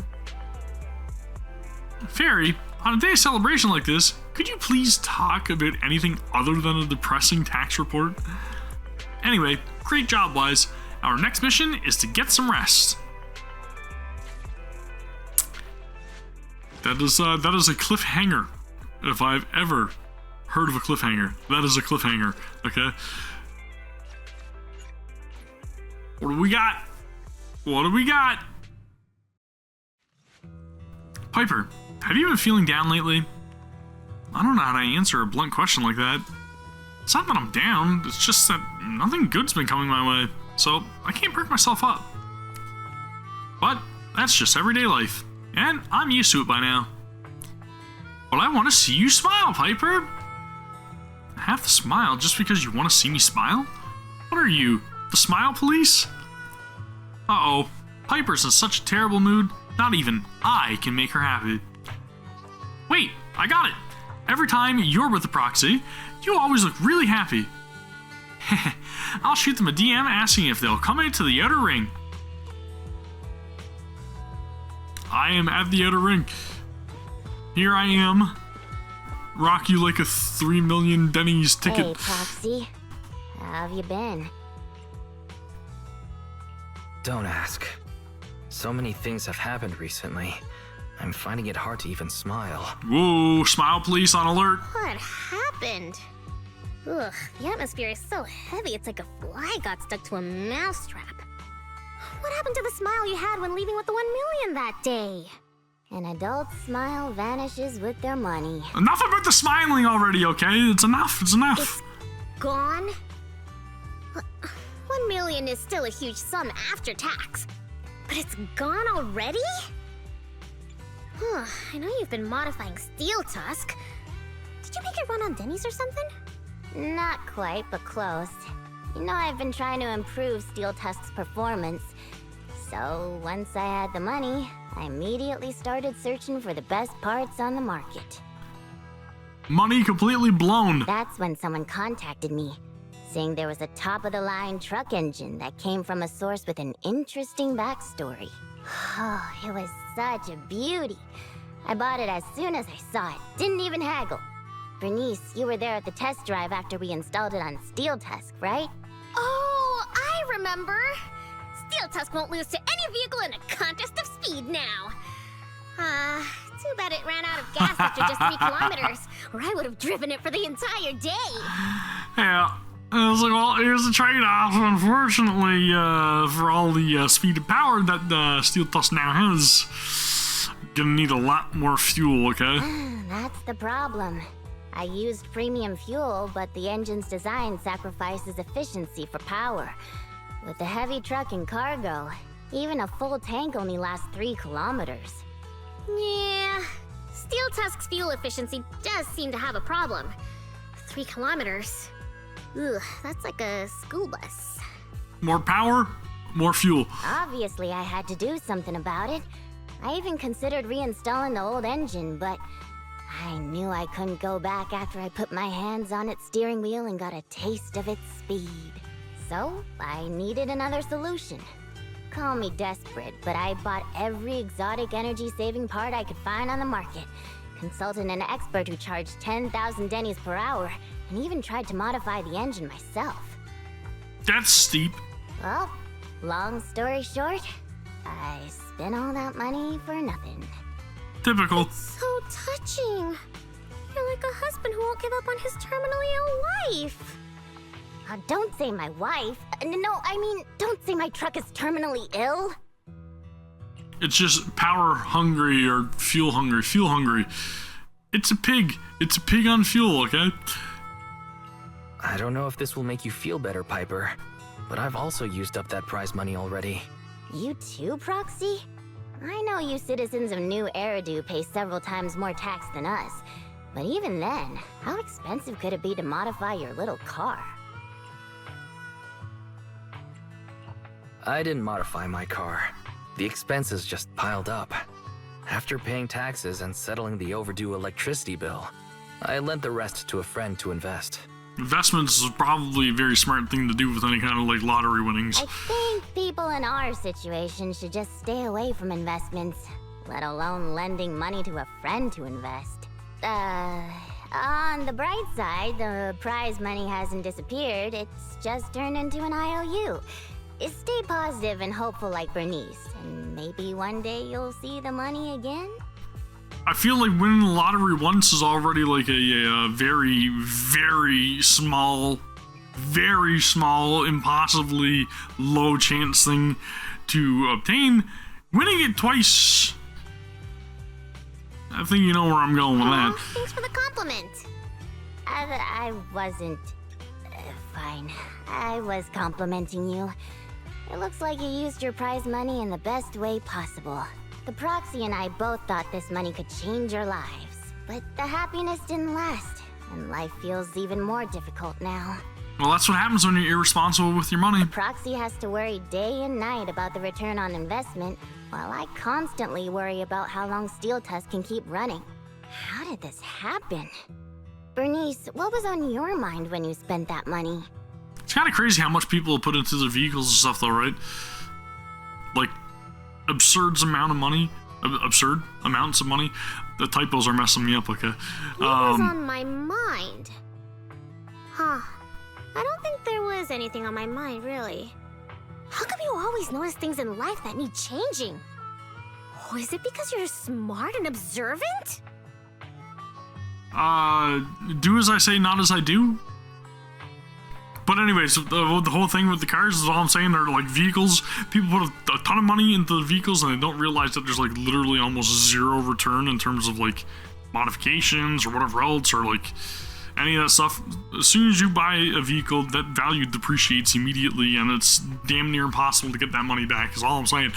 Fairy, on a day of celebration like this, could you please talk about anything other than a depressing tax report? Anyway, great job, Wise. Our next mission is to get some rest. That is a cliffhanger. If I've ever heard of a cliffhanger, that is a cliffhanger, okay? What do we got? What do we got? Piper, have you been feeling down lately? I don't know how to answer a blunt question like that. It's not that I'm down, it's just that nothing good's been coming my way, so I can't perk myself up. But that's just everyday life, and I'm used to it by now. But I want to see you smile, Piper. I have to smile just because you want to see me smile? What are you, the smile police? Uh-oh, Piper's in such a terrible mood, not even I can make her happy. Wait, I got it. Every time you're with the proxy, you always look really happy. I'll shoot them a DM asking if they'll come into the outer ring. I am at the outer ring. Here I am. Rock you like a 3 million Denny's ticket. Hey, Proxy. How have you been? Don't ask. So many things have happened recently. I'm finding it hard to even smile. Whoa, smile police on alert. What happened? Ugh, the atmosphere is so heavy it's like a fly got stuck to a mousetrap. What happened to the smile you had when leaving with the 1 million that day? An adult's smile vanishes with their money. Enough about the smiling already, okay? It's enough, it's enough. It's gone? 1 million is still a huge sum after tax. But it's gone already? I know you've been modifying Steel Tusk. Did you make it run on Denny's or something? Not quite, but close. You know, I've been trying to improve Steel Tusk's performance. So once I had the money, I immediately started searching for the best parts on the market. Money completely blown. That's when someone contacted me, saying there was a top-of-the-line truck engine that came from a source with an interesting backstory. Oh, it was such a beauty. I bought it as soon as I saw it, didn't even haggle. Burnice, you were there at the test drive after we installed it on Steel Tusk, right? Oh, I remember! Steel Tusk won't lose to any vehicle in a contest of speed now. Too bad it ran out of gas after just 3 kilometers, or I would have driven it for the entire day. Yeah. I was like, well, here's the trade-off. Unfortunately, for all the speed and power that Steel Tusk now has, gonna need a lot more fuel, okay? That's the problem. I used premium fuel, but the engine's design sacrifices efficiency for power. With the heavy truck and cargo, even a full tank only lasts 3 kilometers. Yeah, Steel Tusk's fuel efficiency does seem to have a problem. 3 kilometers? Ugh, that's like a school bus. More power, more fuel. Obviously, I had to do something about it. I even considered reinstalling the old engine, but I knew I couldn't go back after I put my hands on its steering wheel and got a taste of its speed. So, I needed another solution. Call me desperate, but I bought every exotic energy-saving part I could find on the market, consulted an expert who charged 10,000 Denny's per hour, and even tried to modify the engine myself. That's steep. Well, long story short, I spent all that money for nothing. Typical. So touching. You're like a husband who won't give up on his terminally ill wife. Don't say my wife. No, I mean, don't say my truck is terminally ill. It's just power hungry or fuel hungry. Fuel hungry. It's a pig. It's a pig on fuel, okay? I don't know if this will make you feel better, Piper, but I've also used up that prize money already. You too, Proxy? I know you citizens of New Eridu pay several times more tax than us, but even then, how expensive could it be to modify your little car? I didn't modify my car. The expenses just piled up. After paying taxes and settling the overdue electricity bill, I lent the rest to a friend to invest. Investments is probably a very smart thing to do with any kind of like lottery winnings. I think people in our situation should just stay away from investments, let alone lending money to a friend to invest. On the bright side, the prize money hasn't disappeared, it's just turned into an IOU. Stay positive and hopeful like Burnice, and maybe one day you'll see the money again? I feel like winning the lottery once is already like a very, very small, impossibly low chance thing to obtain. Winning it twice, I think you know where I'm going with that. Thanks for the compliment. I wasn't... fine. I was complimenting you. It looks like you used your prize money in the best way possible. The Proxy and I both thought this money could change our lives, but the happiness didn't last, and life feels even more difficult now. Well, that's what happens when you're irresponsible with your money. The Proxy has to worry day and night about the return on investment, while I constantly worry about how long Steel Tusk can keep running. How did this happen? Burnice, what was on your mind when you spent that money? It's kind of crazy how much people put into their vehicles and stuff, though, right? Like, absurd amounts of money. The typos are messing me up, okay? What was on my mind? Huh. I don't think there was anything on my mind, really. How come you always notice things in life that need changing? Oh, is it because you're smart and observant? Do as I say, not as I do. But anyways, the whole thing with the cars is all I'm saying. They're like vehicles. People put a ton of money into the vehicles and they don't realize that there's like literally almost zero return in terms of like modifications or whatever else or like any of that stuff. As soon as you buy a vehicle, that value depreciates immediately and it's damn near impossible to get that money back is all I'm saying.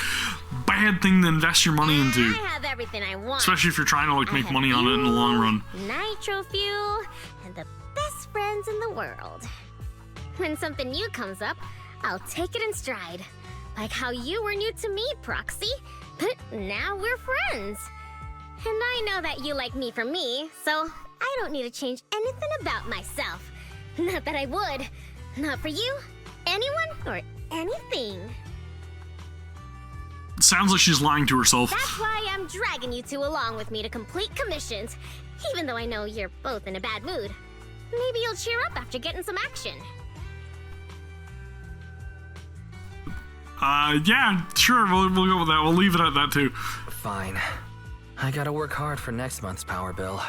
Bad thing to invest your money into. I have everything I want. Especially if you're trying to like make money on it in the long run. Nitro fuel and the best friends in the world. When something new comes up, I'll take it in stride. Like how you were new to me, Proxy, but now we're friends. And I know that you like me for me, so I don't need to change anything about myself. Not that I would. Not for you, anyone, or anything. It sounds like she's lying to herself. That's why I'm dragging you two along with me to complete commissions, even though I know you're both in a bad mood. Maybe you'll cheer up after getting some action. Yeah, sure, we'll go with that. We'll leave it at that, too. Fine. I gotta work hard for next month's power bill.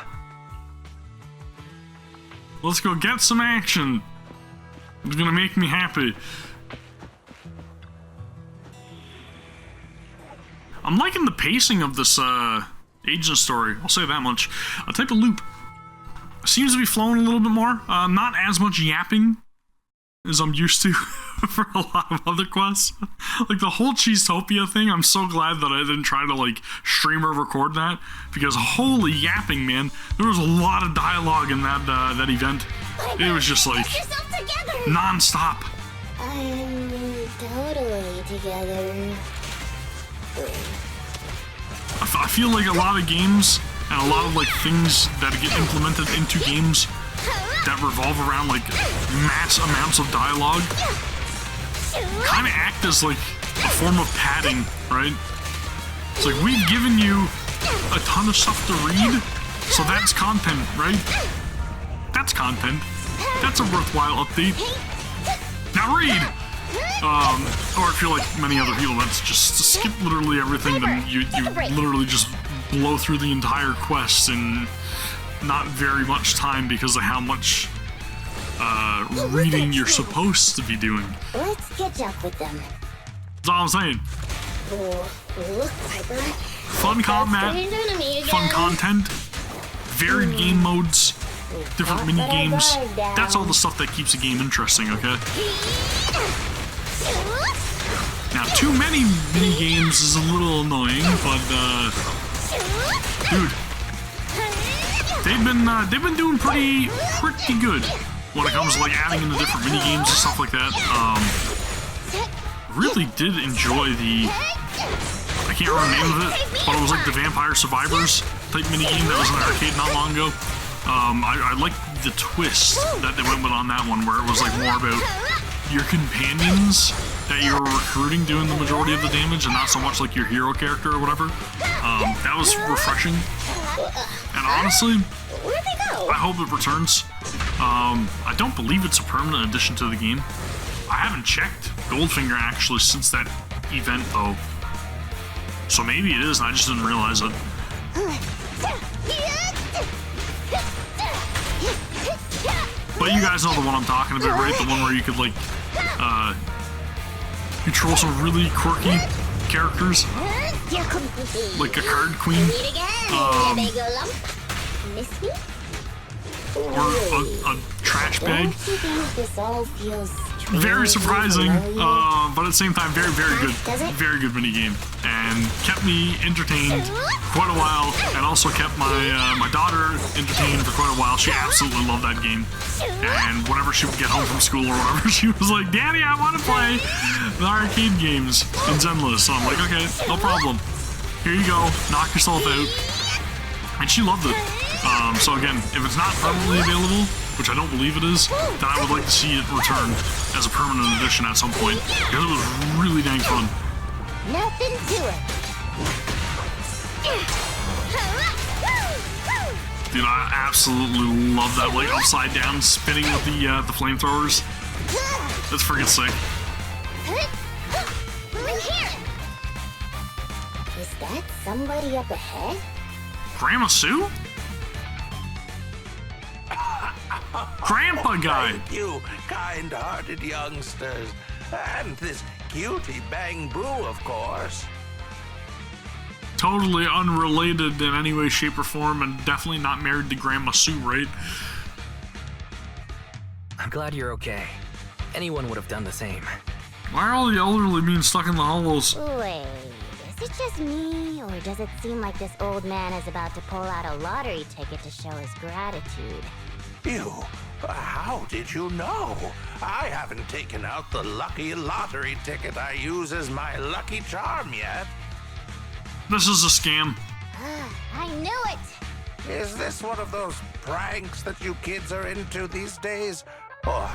Let's go get some action. It's gonna make me happy. I'm liking the pacing of this, agent story. I'll say that much. A type of loop. Seems to be flowing a little bit more. Not as much yapping as I'm used to for a lot of other quests. Like the whole Cheesetopia thing, I'm so glad that I didn't try to like stream or record that because holy yapping, man. There was a lot of dialogue in that that event. It was just like non-stop. I'm totally together. I feel like a lot of games and a lot of like things that get implemented into games that revolve around like mass amounts of dialogue kind of act as like a form of padding, right? It's like we've given you a ton of stuff to read, so that's content, right? That's content. That's a worthwhile update. Now read! Or if you're like many other people, that's just skip literally everything, then you literally just blow through the entire quest in not very much time because of how much reading you're supposed to be doing. Let's catch up with them. That's all I'm saying. Look, Piper. Fun combat, fun content, varied game modes, different mini games. That's all the stuff that keeps a game interesting, okay? Now, too many mini games is a little annoying, but dude, they've been doing pretty good when it comes to like adding in the different mini games and stuff like that. Really did enjoy the, I can't remember the name of it, but it was like the Vampire Survivors type mini game that was in the arcade not long ago. I liked the twist that they went with on that one, where it was like more about your companions that you were recruiting doing the majority of the damage, and not so much like your hero character or whatever. That was refreshing. And honestly, I hope it returns. I don't believe it's a permanent addition to the game. I haven't checked Goldfinger actually since that event though. So maybe it is and I just didn't realize it. But you guys know the one I'm talking about, right? The one where you could like control some really quirky characters, like a card queen, or a trash bag. Very surprising, but at the same time, very good mini game, and kept me entertained quite a while, and also kept my daughter entertained for quite a while. She absolutely loved that game, and whenever she would get home from school or whatever, she was like, "Daddy, I want to play the arcade games in Zenless." So I'm like, "Okay, no problem. Here you go. Knock yourself out." And she loved it. So again, if it's not permanently available, which I don't believe it is, then I would like to see it return as a permanent edition at some point, because it was really dang fun. Nothing to it. Dude, I absolutely love that, like, upside down spinning with the flamethrowers. That's freaking sick. Is that somebody up ahead? Grandma Sue? Grandpa guy! Thank you, kind-hearted youngsters. And this cutie Bang Boo, of course. Totally unrelated in any way, shape, or form, and definitely not married to Grandma Sue, right? I'm glad you're okay. Anyone would have done the same. Why are all the elderly being stuck in the hollows? Wait, is it just me, or does it seem like this old man is about to pull out a lottery ticket to show his gratitude? You? How did you know? I haven't taken out the lucky lottery ticket I use as my lucky charm yet. This is a scam. I knew it! Is this one of those pranks that you kids are into these days? Or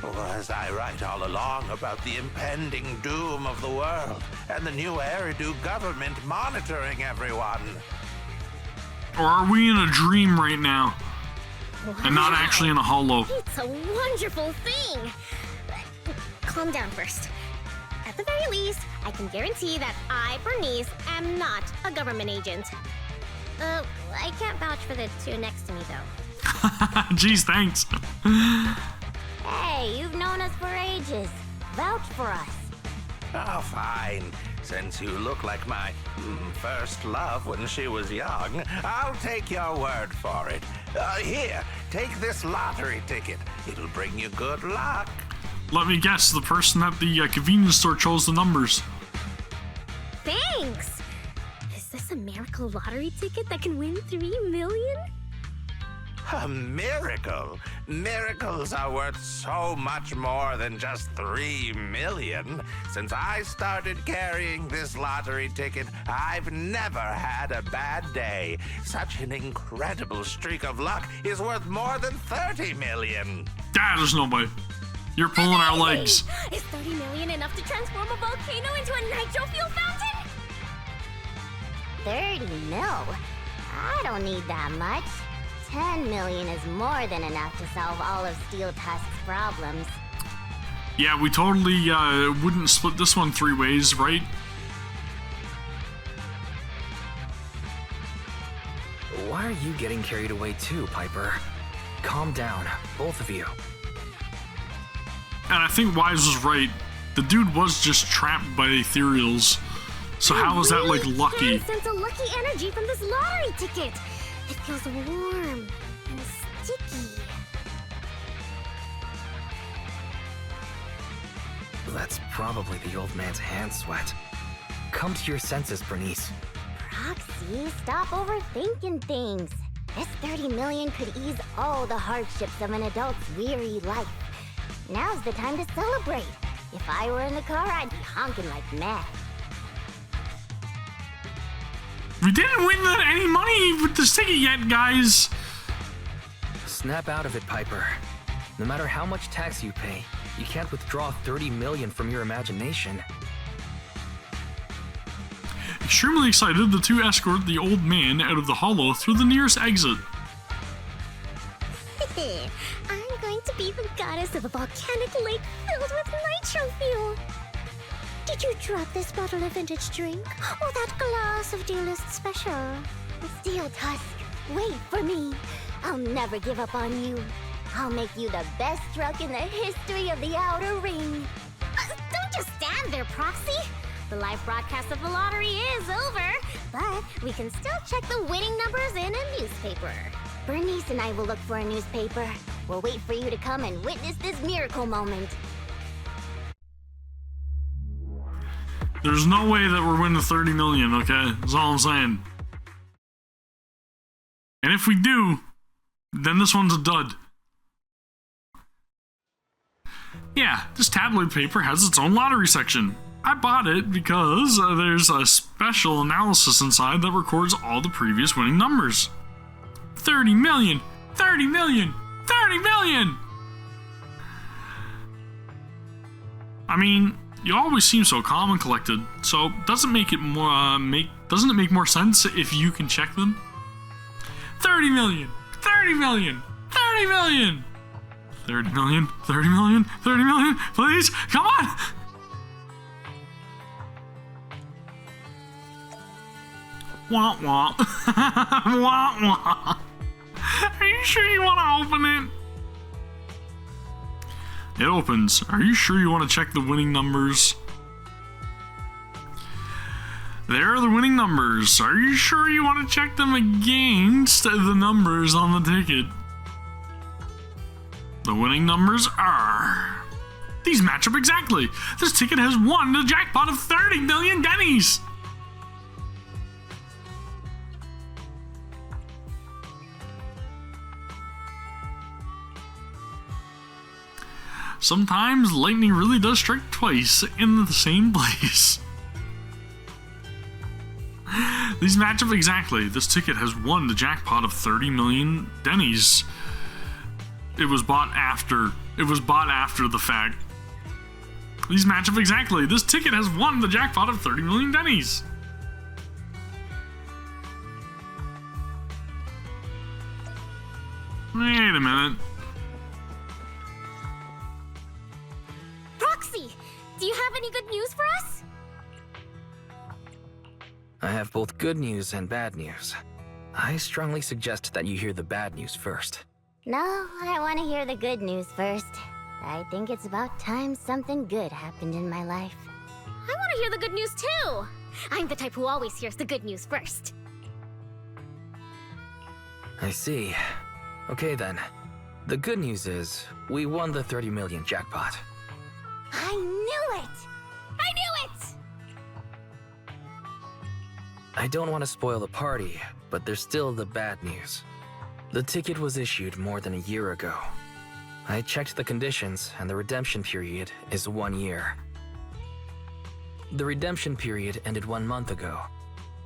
was I right all along about the impending doom of the world and the new Eridu government monitoring everyone? Or are we in a dream right now? Wow. And not actually in a hollow. It's a wonderful thing. Calm down first. At the very least, I can guarantee that I, Burnice, am not a government agent. I can't vouch for the two next to me, though. Jeez, thanks. Hey, you've known us for ages. Vouch for us. Oh, fine. Since you look like my first love when she was young, I'll take your word for it. Here, take this lottery ticket. It'll bring you good luck. Let me guess, the person at the convenience store chose the numbers. Thanks! Is this a miracle lottery ticket that can win 3 million? A miracle? Miracles are worth so much more than just 3 million. Since I started carrying this lottery ticket, I've never had a bad day. Such an incredible streak of luck is worth more than 30 million. There's no way. You're pulling our legs. Is 30 million enough to transform a volcano into a nitro fuel fountain? 30 mil? I don't need that much. 10 million is more than enough to solve all of Steel Tusk's problems. Yeah, we totally wouldn't split this one 3 ways, right? are you getting carried away too, Piper? Calm down, both of you. And I think Wise was right. The dude was just trapped by ethereals. So how is that, like, lucky? I sense a lucky energy from this lottery ticket. It feels warm and sticky. That's probably the old man's hand sweat. Come to your senses, Burnice. Proxy, stop overthinking things. This 30 million could ease all the hardships of an adult's weary life. Now's the time to celebrate. If I were in the car, I'd be honking like mad. We didn't win any money with this ticket yet, guys. Snap out of it, Piper. No matter how much tax you pay, you can't withdraw 30 million from your imagination. Extremely excited, the two escort the old man out of the hollow through the nearest exit. I'm going to be the goddess of a volcanic lake filled with nitro fuel. Did you drop this bottle of vintage drink? Or that glass of dearest special? Steel Tusk, wait for me. I'll never give up on you. I'll make you the best truck in the history of the Outer Ring. Don't just stand there, Proxy. The live broadcast of the lottery is over, but we can still check the winning numbers in a newspaper. Burnice and I will look for a newspaper. We'll wait for you to come and witness this miracle moment. There's no way that we're winning 30 million, okay? That's all I'm saying. And if we do, then this one's a dud. Yeah, this tabloid paper has its own lottery section. I bought it because there's a special analysis inside that records all the previous winning numbers. 30 million! 30 million! 30 million! I mean, you always seem so calm and collected, so doesn't it make more sense if you can check them? 30 million! 30 million! 30 million! 30 million, 30 million, 30 million, please, come on! Wah wah. Wah wah. Are you sure you want to open it? It opens. Are you sure you want to check the winning numbers? There are the winning numbers. Are you sure you want to check them against the numbers on the ticket? The winning numbers are... These match up exactly. This ticket has won the jackpot of 30 million Denny's. Sometimes lightning really does strike twice in the same place. These match up exactly. This ticket has won the jackpot of 30 million Denny's. It was bought after the fact. These match up exactly. This ticket has won the jackpot of 30 million Denny's. Wait a minute. Proxy, do you have any good news for us? I have both good news and bad news. I strongly suggest that you hear the bad news first. No, I want to hear the good news first. I think it's about time something good happened in my life. I want to hear the good news too. I'm the type who always hears the good news first. I see. Okay then. The good news is, we won the 30 million jackpot. I knew it! I knew it! I don't want to spoil the party, but there's still the bad news. The ticket was issued more than a year ago. I checked the conditions, and the redemption period is 1 year. The redemption period ended 1 month ago,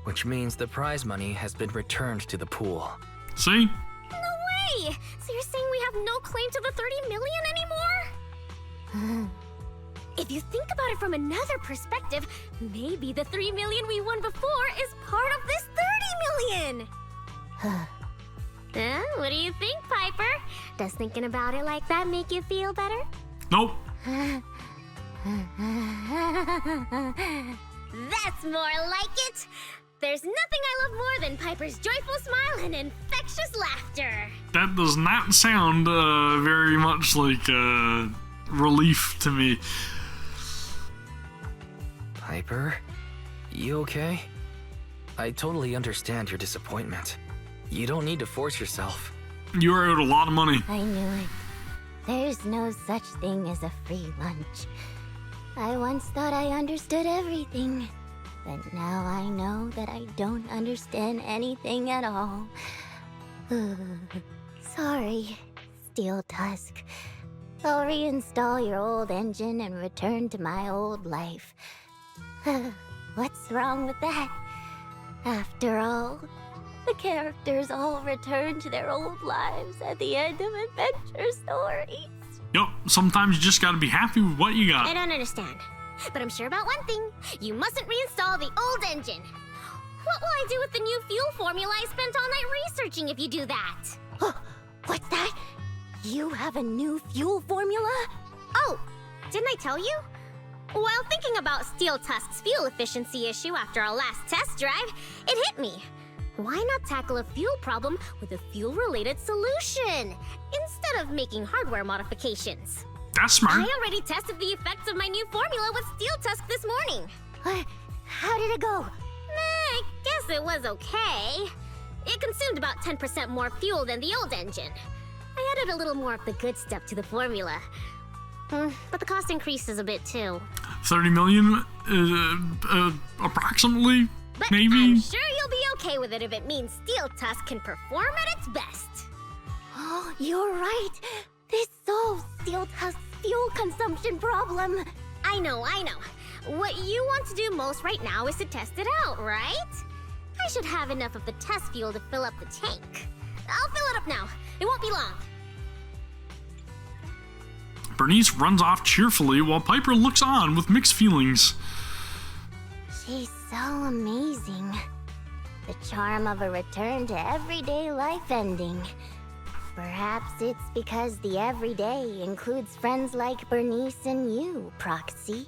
which means the prize money has been returned to the pool. See? No way! So you're saying we have no claim to the 30 million anymore? If you think about it from another perspective, maybe the 3 million we won before is part of this 30 million! What do you think, Piper? Does thinking about it like that make you feel better? Nope. That's more like it! There's nothing I love more than Piper's joyful smile and infectious laughter. That does not sound very much like relief to me. Piper? You okay? I totally understand your disappointment. You don't need to force yourself. You are owed a lot of money. I knew it. There's no such thing as a free lunch. I once thought I understood everything, but now I know that I don't understand anything at all. Sorry, Steel Tusk. I'll reinstall your old engine and return to my old life. What's wrong with that? After all, the characters all return to their old lives at the end of adventure stories. Yup, sometimes you just gotta be happy with what you got. I don't understand, but I'm sure about one thing. You mustn't reinstall the old engine. What will I do with the new fuel formula I spent all night researching if you do that? What's that? You have a new fuel formula? Oh, didn't I tell you? While thinking about Steel Tusk's fuel efficiency issue after our last test drive, it hit me. Why not tackle a fuel problem with a fuel-related solution, instead of making hardware modifications? That's smart. I already tested the effects of my new formula with Steel Tusk this morning. How did it go? I guess it was okay. It consumed about 10% more fuel than the old engine. I added a little more of the good stuff to the formula. But the cost increases a bit too. 30 million, approximately, But maybe? I'm sure you'll be okay with it if it means Steel Tusk can perform at its best. Oh, you're right. This solves Steel Tusk's fuel consumption problem. I know. What you want to do most right now is to test it out, right? I should have enough of the test fuel to fill up the tank. I'll fill it up now. It won't be long. Burnice runs off cheerfully while Piper looks on with mixed feelings. She's so amazing. The charm of a return to everyday life ending. Perhaps it's because the everyday includes friends like Burnice and you, Proxy.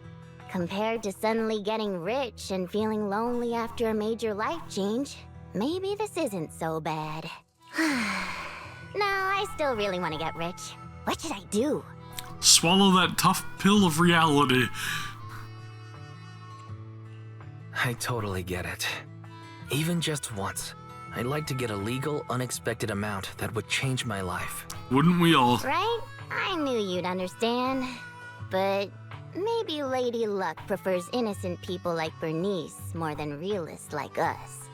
Compared to suddenly getting rich and feeling lonely after a major life change, maybe this isn't so bad. No, I still really want to get rich. What should I do? Swallow that tough pill of reality. I totally get it. Even just once, I'd like to get a legal, unexpected amount that would change my life. Wouldn't we all? Right? I knew you'd understand. But maybe Lady Luck prefers innocent people like Burnice more than realists like us.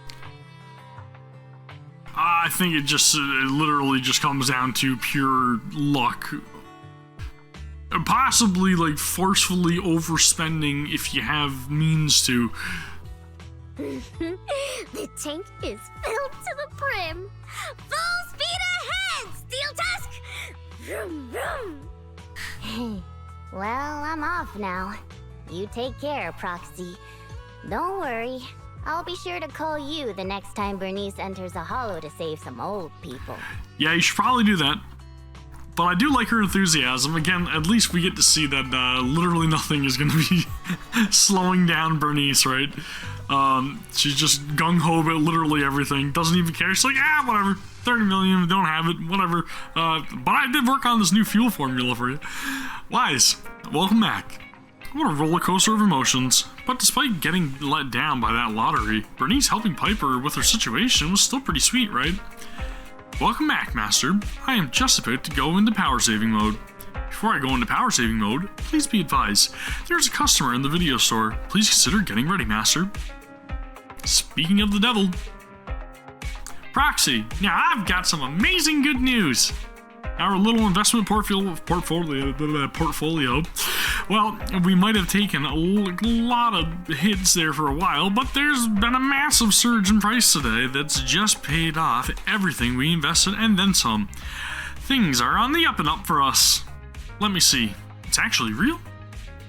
I think it literally just comes down to pure luck. Possibly, like, forcefully overspending if you have means to. The tank is filled to the brim. Full speed ahead, Steel Tusk! Vroom, vroom. Well, I'm off now. You take care, Proxy. Don't worry. I'll be sure to call you the next time Burnice enters a hollow to save some old people. Yeah, you should probably do that. But I do like her enthusiasm. Again, at least we get to see that literally nothing is going to be slowing down Burnice, right? She's just gung-ho about literally everything. Doesn't even care. She's like, whatever. 30 million, don't have it, whatever. But I did work on this new fuel formula for you. Wise, welcome back. What a roller coaster of emotions. But despite getting let down by that lottery, Burnice helping Piper with her situation was still pretty sweet, right? Welcome back, Master. I am just about to go into power saving mode. Before I go into power saving mode, please be advised, there's a customer in the video store. Please consider getting ready, Master. Speaking of the devil, Proxy, now I've got some amazing good news. Our little investment portfolio, well, we might have taken a lot of hits there for a while, but there's been a massive surge in price today that's just paid off everything we invested and then some. Things are on the up and up for us. Let me see. It's actually real?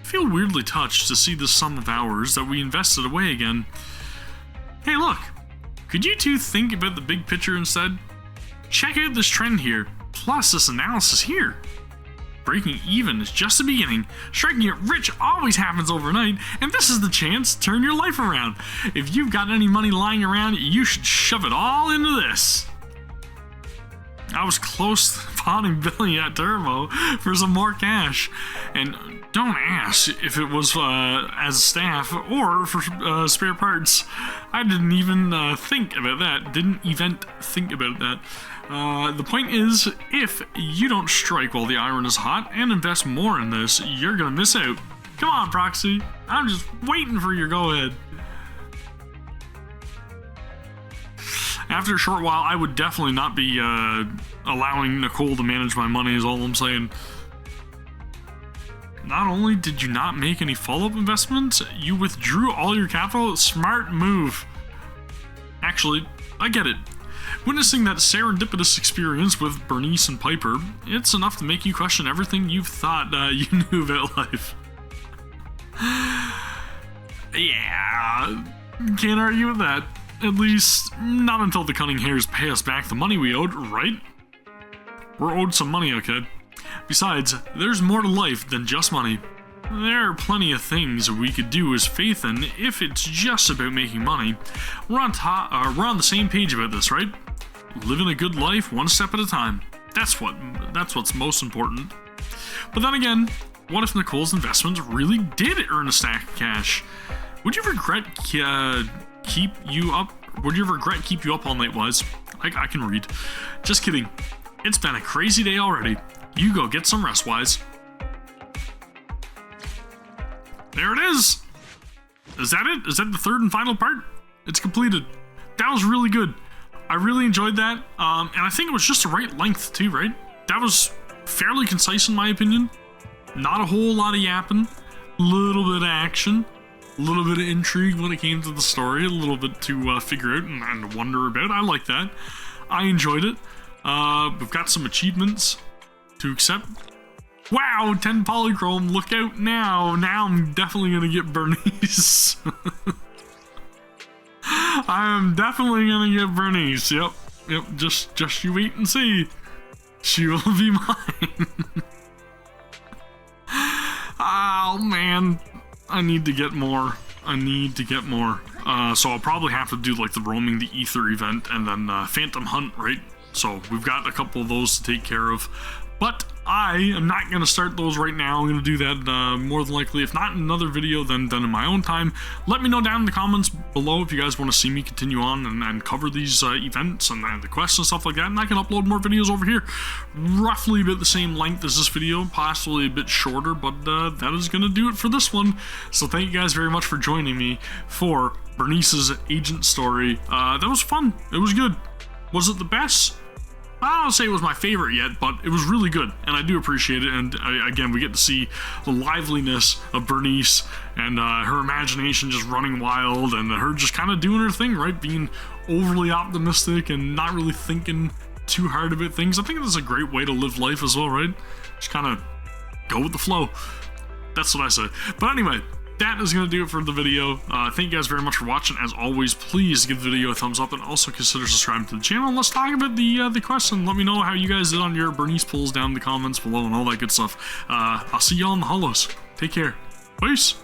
I feel weirdly touched to see the sum of hours that we invested away again. Hey, look. Could you two think about the big picture instead? Check out this trend here, plus this analysis here. Breaking even is just the beginning. Striking it rich always happens overnight, and this is the chance to turn your life around. If you've got any money lying around, you should shove it all into this. I was close to pawning Billy at Turbo for some more cash. And don't ask if it was as staff or for spare parts. I didn't even think about that. The point is, if you don't strike while the iron is hot and invest more in this, you're gonna miss out. Come on, Proxy. I'm just waiting for your go-ahead. After a short while, I would definitely not be allowing Nicole to manage my money, is all I'm saying. Not only did you not make any follow-up investments, you withdrew all your capital. Smart move. Actually, I get it. Witnessing that serendipitous experience with Burnice and Piper, it's enough to make you question everything you've thought you knew about life. Yeah, can't argue with that. At least, not until the Cunning Hares pay us back the money we owed, right? We're owed some money, okay? Besides, there's more to life than just money. There are plenty of things we could do as Faithin if it's just about making money. We're on the same page about this, right? Living a good life one step at a time. That's what's most important. But then again, what if Nicole's investments really did earn a stack of cash? Would you regret keep you up all night, Wise? I can read. Just kidding. It's been a crazy day already. You go get some rest, Wise. There it is. Is that it? Is that the third and final part? It's completed. That was really good. I really enjoyed that. And I think it was just the right length too, right? That was fairly concise in my opinion. Not a whole lot of yapping. Little bit of action. A little bit of intrigue when it came to the story, a little bit to figure out and wonder about. I like that. I enjoyed it. We've got some achievements to accept. Wow, 10 polychrome, look out now. Now I'm definitely gonna get Burnice. I am definitely gonna get Burnice. Yep, just you wait and see. She will be mine. Oh man. I need to get more. So I'll probably have to do like the Roaming the Ether event and then Phantom Hunt, right? So we've got a couple of those to take care of. But I am not going to start those right now. I'm going to do that more than likely, if not in another video, then in my own time. Let me know down in the comments below if you guys want to see me continue on and cover these events and the quests and stuff like that. And I can upload more videos over here, roughly about the same length as this video, possibly a bit shorter, but that is going to do it for this one. So thank you guys very much for joining me for Burnice's Agent Story. That was fun. It was good. Was it the best? I don't say it was my favorite yet, but it was really good, and I do appreciate it. And again, we get to see the liveliness of Burnice and her imagination just running wild, and her just kind of doing her thing, right? Being overly optimistic and not really thinking too hard about things. I think that's a great way to live life as well, right? Just kind of go with the flow. That's what I say. But anyway, that is going to do it for the video. Thank you guys very much for watching. As always, please give the video a thumbs up and also consider subscribing to the channel. And let's talk about the quest and let me know how you guys did on your Burnice pulls down in the comments below and all that good stuff. I'll see y'all in the hollows. Take care. Peace.